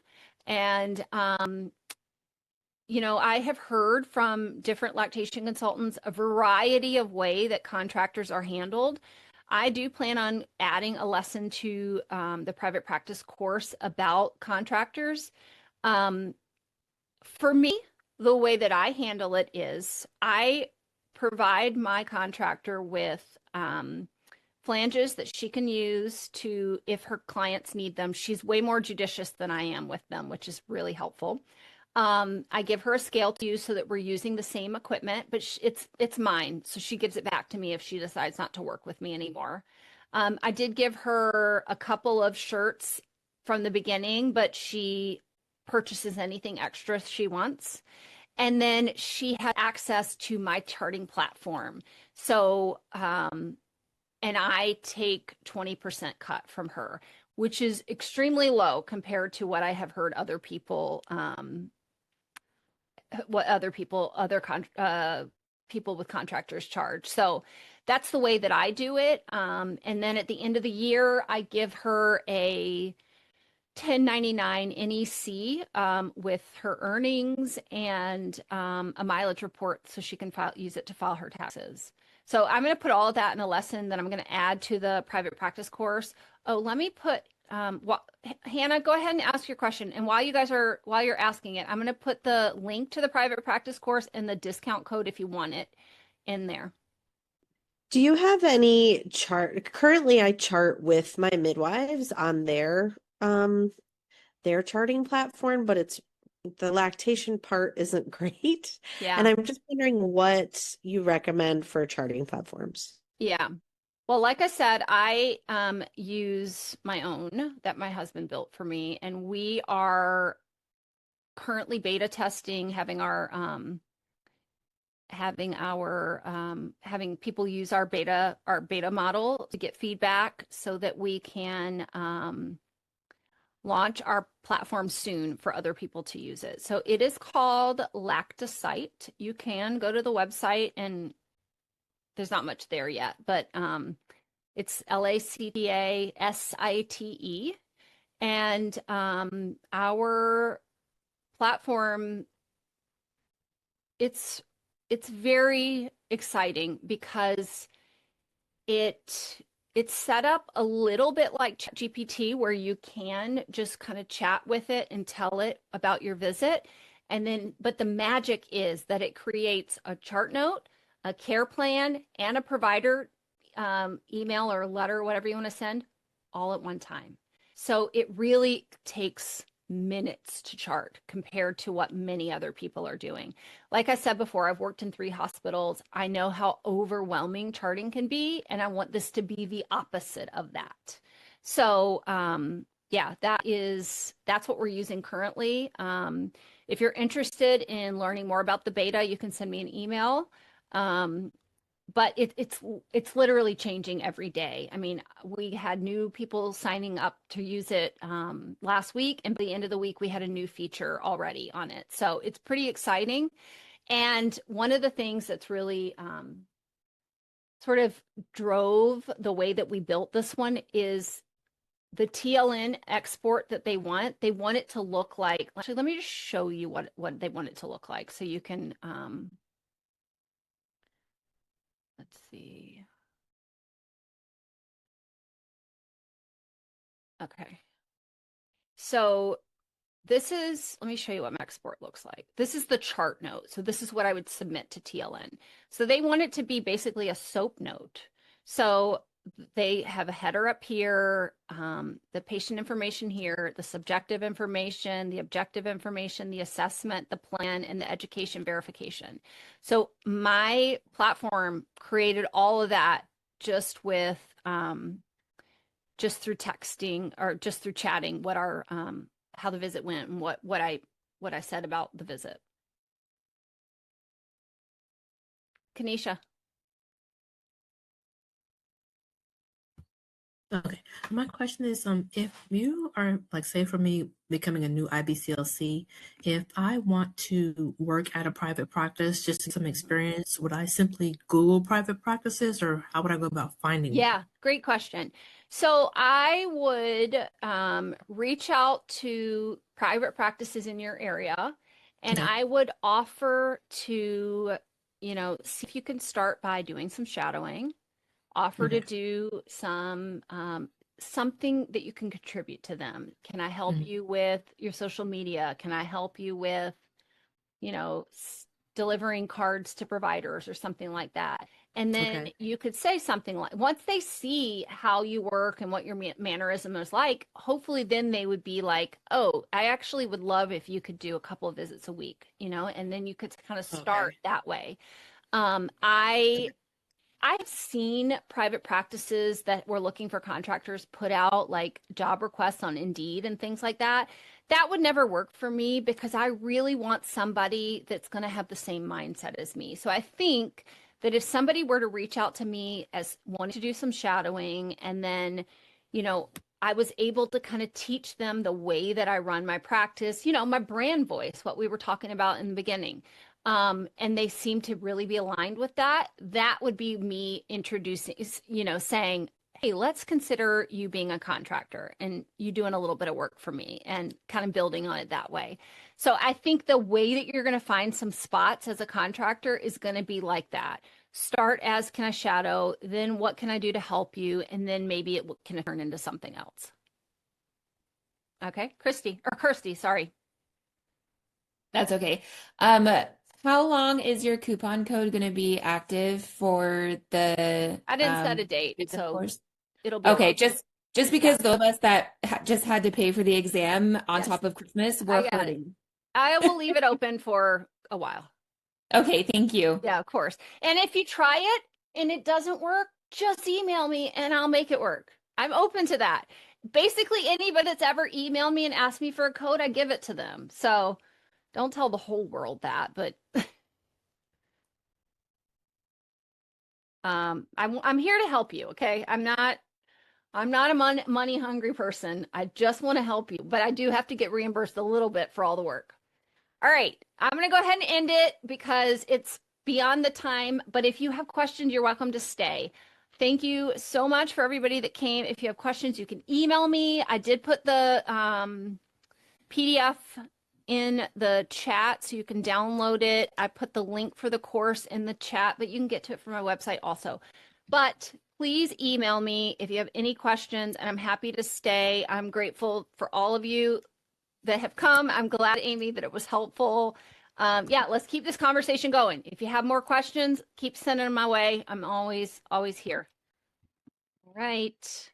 And, I have heard from different lactation consultants a variety of way that contractors are handled. I do plan on adding a lesson to the private practice course about contractors. For me, the way that I handle it is I provide my contractor with flanges that she can use if her clients need them. She's way more judicious than I am with them, which is really helpful. I give her a scale to use so that we're using the same equipment, but it's mine. So she gives it back to me if she decides not to work with me anymore. I did give her a couple of shirts from the beginning, but she purchases anything extra she wants. And then she had access to my charting platform. So, and I take 20% cut from her, which is extremely low compared to what I have heard other people, people with contractors charge. So that's the way that I do it. And then at the end of the year, I give her a 1099 NEC with her earnings and a mileage report so she can use it to file her taxes. So I'm going to put all of that in a lesson that I'm going to add to the private practice course. Oh, let me put Hannah, go ahead and ask your question. And while you're asking it, I'm going to put the link to the private practice course and the discount code if you want it in there. Do you have any chart? Currently, I chart with my midwives on their charting platform, but the lactation part isn't great. Yeah. And I'm just wondering what you recommend for charting platforms. Yeah. Well, like I said, I use my own that my husband built for me, and we are currently beta testing, having people use our beta model to get feedback so that we can launch our platform soon for other people to use it. So it is called Lactasite. You can go to the website and there's not much there yet, but it's LACTASITE. And our platform, it's very exciting because it's set up a little bit like ChatGPT, where you can just kind of chat with it and tell it about your visit. But the magic is that it creates a chart note, a care plan, and a provider email or letter, whatever you want to send, all at one time. So it really takes minutes to chart compared to what many other people are doing. Like I said before, I've worked in 3 hospitals. I know how overwhelming charting can be, and I want this to be the opposite of that. So yeah, that's what we're using currently. If you're interested in learning more about the beta, you can send me an email. But it's literally changing every day. I mean, we had new people signing up to use it last week, and by the end of the week, we had a new feature already on it. So it's pretty exciting. And one of the things that's really sort of drove the way that we built this one is the TLN export that they want. They want it to look like, actually, let me just show you what they want it to look like so you can let's see. Okay. So let me show you what my export looks like. This is the chart note. So this is what I would submit to TLN. So they want it to be basically a SOAP note. So they have a header up here, the patient information here, the subjective information, the objective information, the assessment, the plan, and the education verification. So my platform created all of that just with just through texting or just through chatting what our how the visit went and what I said about the visit. Kanisha. Okay. My question is, if you are like, say for me, becoming a new IBCLC, if I want to work at a private practice just to get some experience, would I simply Google private practices, or how would I go about finding one? Yeah, great question. So I would reach out to private practices in your area, and Okay. I would offer to, see if you can start by doing some shadowing, offer to Okay. do some something that you can contribute to them. Can I help Mhm. you with your social media? Can I help you with, you know, delivering cards to providers or something like that? And then Okay. you could say something like, once they see how you work and what your mannerism is like, hopefully then they would be like, oh, I actually would love if you could do a couple of visits a week, and then you could kind of start Okay. that way. I've seen private practices that were looking for contractors put out like job requests on Indeed and things like that. That would never work for me because I really want somebody that's going to have the same mindset as me. So I think that if somebody were to reach out to me as wanting to do some shadowing, and then, I was able to kind of teach them the way that I run my practice, my brand voice, what we were talking about in the beginning, and they seem to really be aligned with that, that would be me introducing, saying, hey, let's consider you being a contractor and you doing a little bit of work for me, and kind of building on it that way. So I think the way that you're going to find some spots as a contractor is going to be like that. Start as, can I shadow? Then what can I do to help you? And then maybe it can turn into something else. Okay, Kirsty, sorry. That's okay. How long is your coupon code going to be active for the I didn't set a date, visit so course? it'll be a Okay, while. just because those of us that just had to pay for the exam on Yes, top of Christmas, I we're got it. hurting. I will leave it open for a while. Okay, thank you. Yeah, of course. And if you try it and it doesn't work, just email me and I'll make it work. I'm open to that. Basically, anybody that's ever emailed me and asked me for a code, I give it to them. So don't tell the whole world that, but I'm here to help you. Okay, I'm not a money hungry person. I just want to help you, but I do have to get reimbursed a little bit for all the work. All right, I'm going to go ahead and end it because it's beyond the time. But if you have questions, you're welcome to stay. Thank you so much for everybody that came. If you have questions, you can email me. I did put the PDF in the chat so you can download it. I put the link for the course in the chat, but you can get to it from my website also. But please email me if you have any questions, and I'm happy to stay. I'm grateful for all of you that have come. I'm glad, Amy, that it was helpful. Yeah, let's keep this conversation going. If you have more questions, keep sending them my way. I'm always here. All right.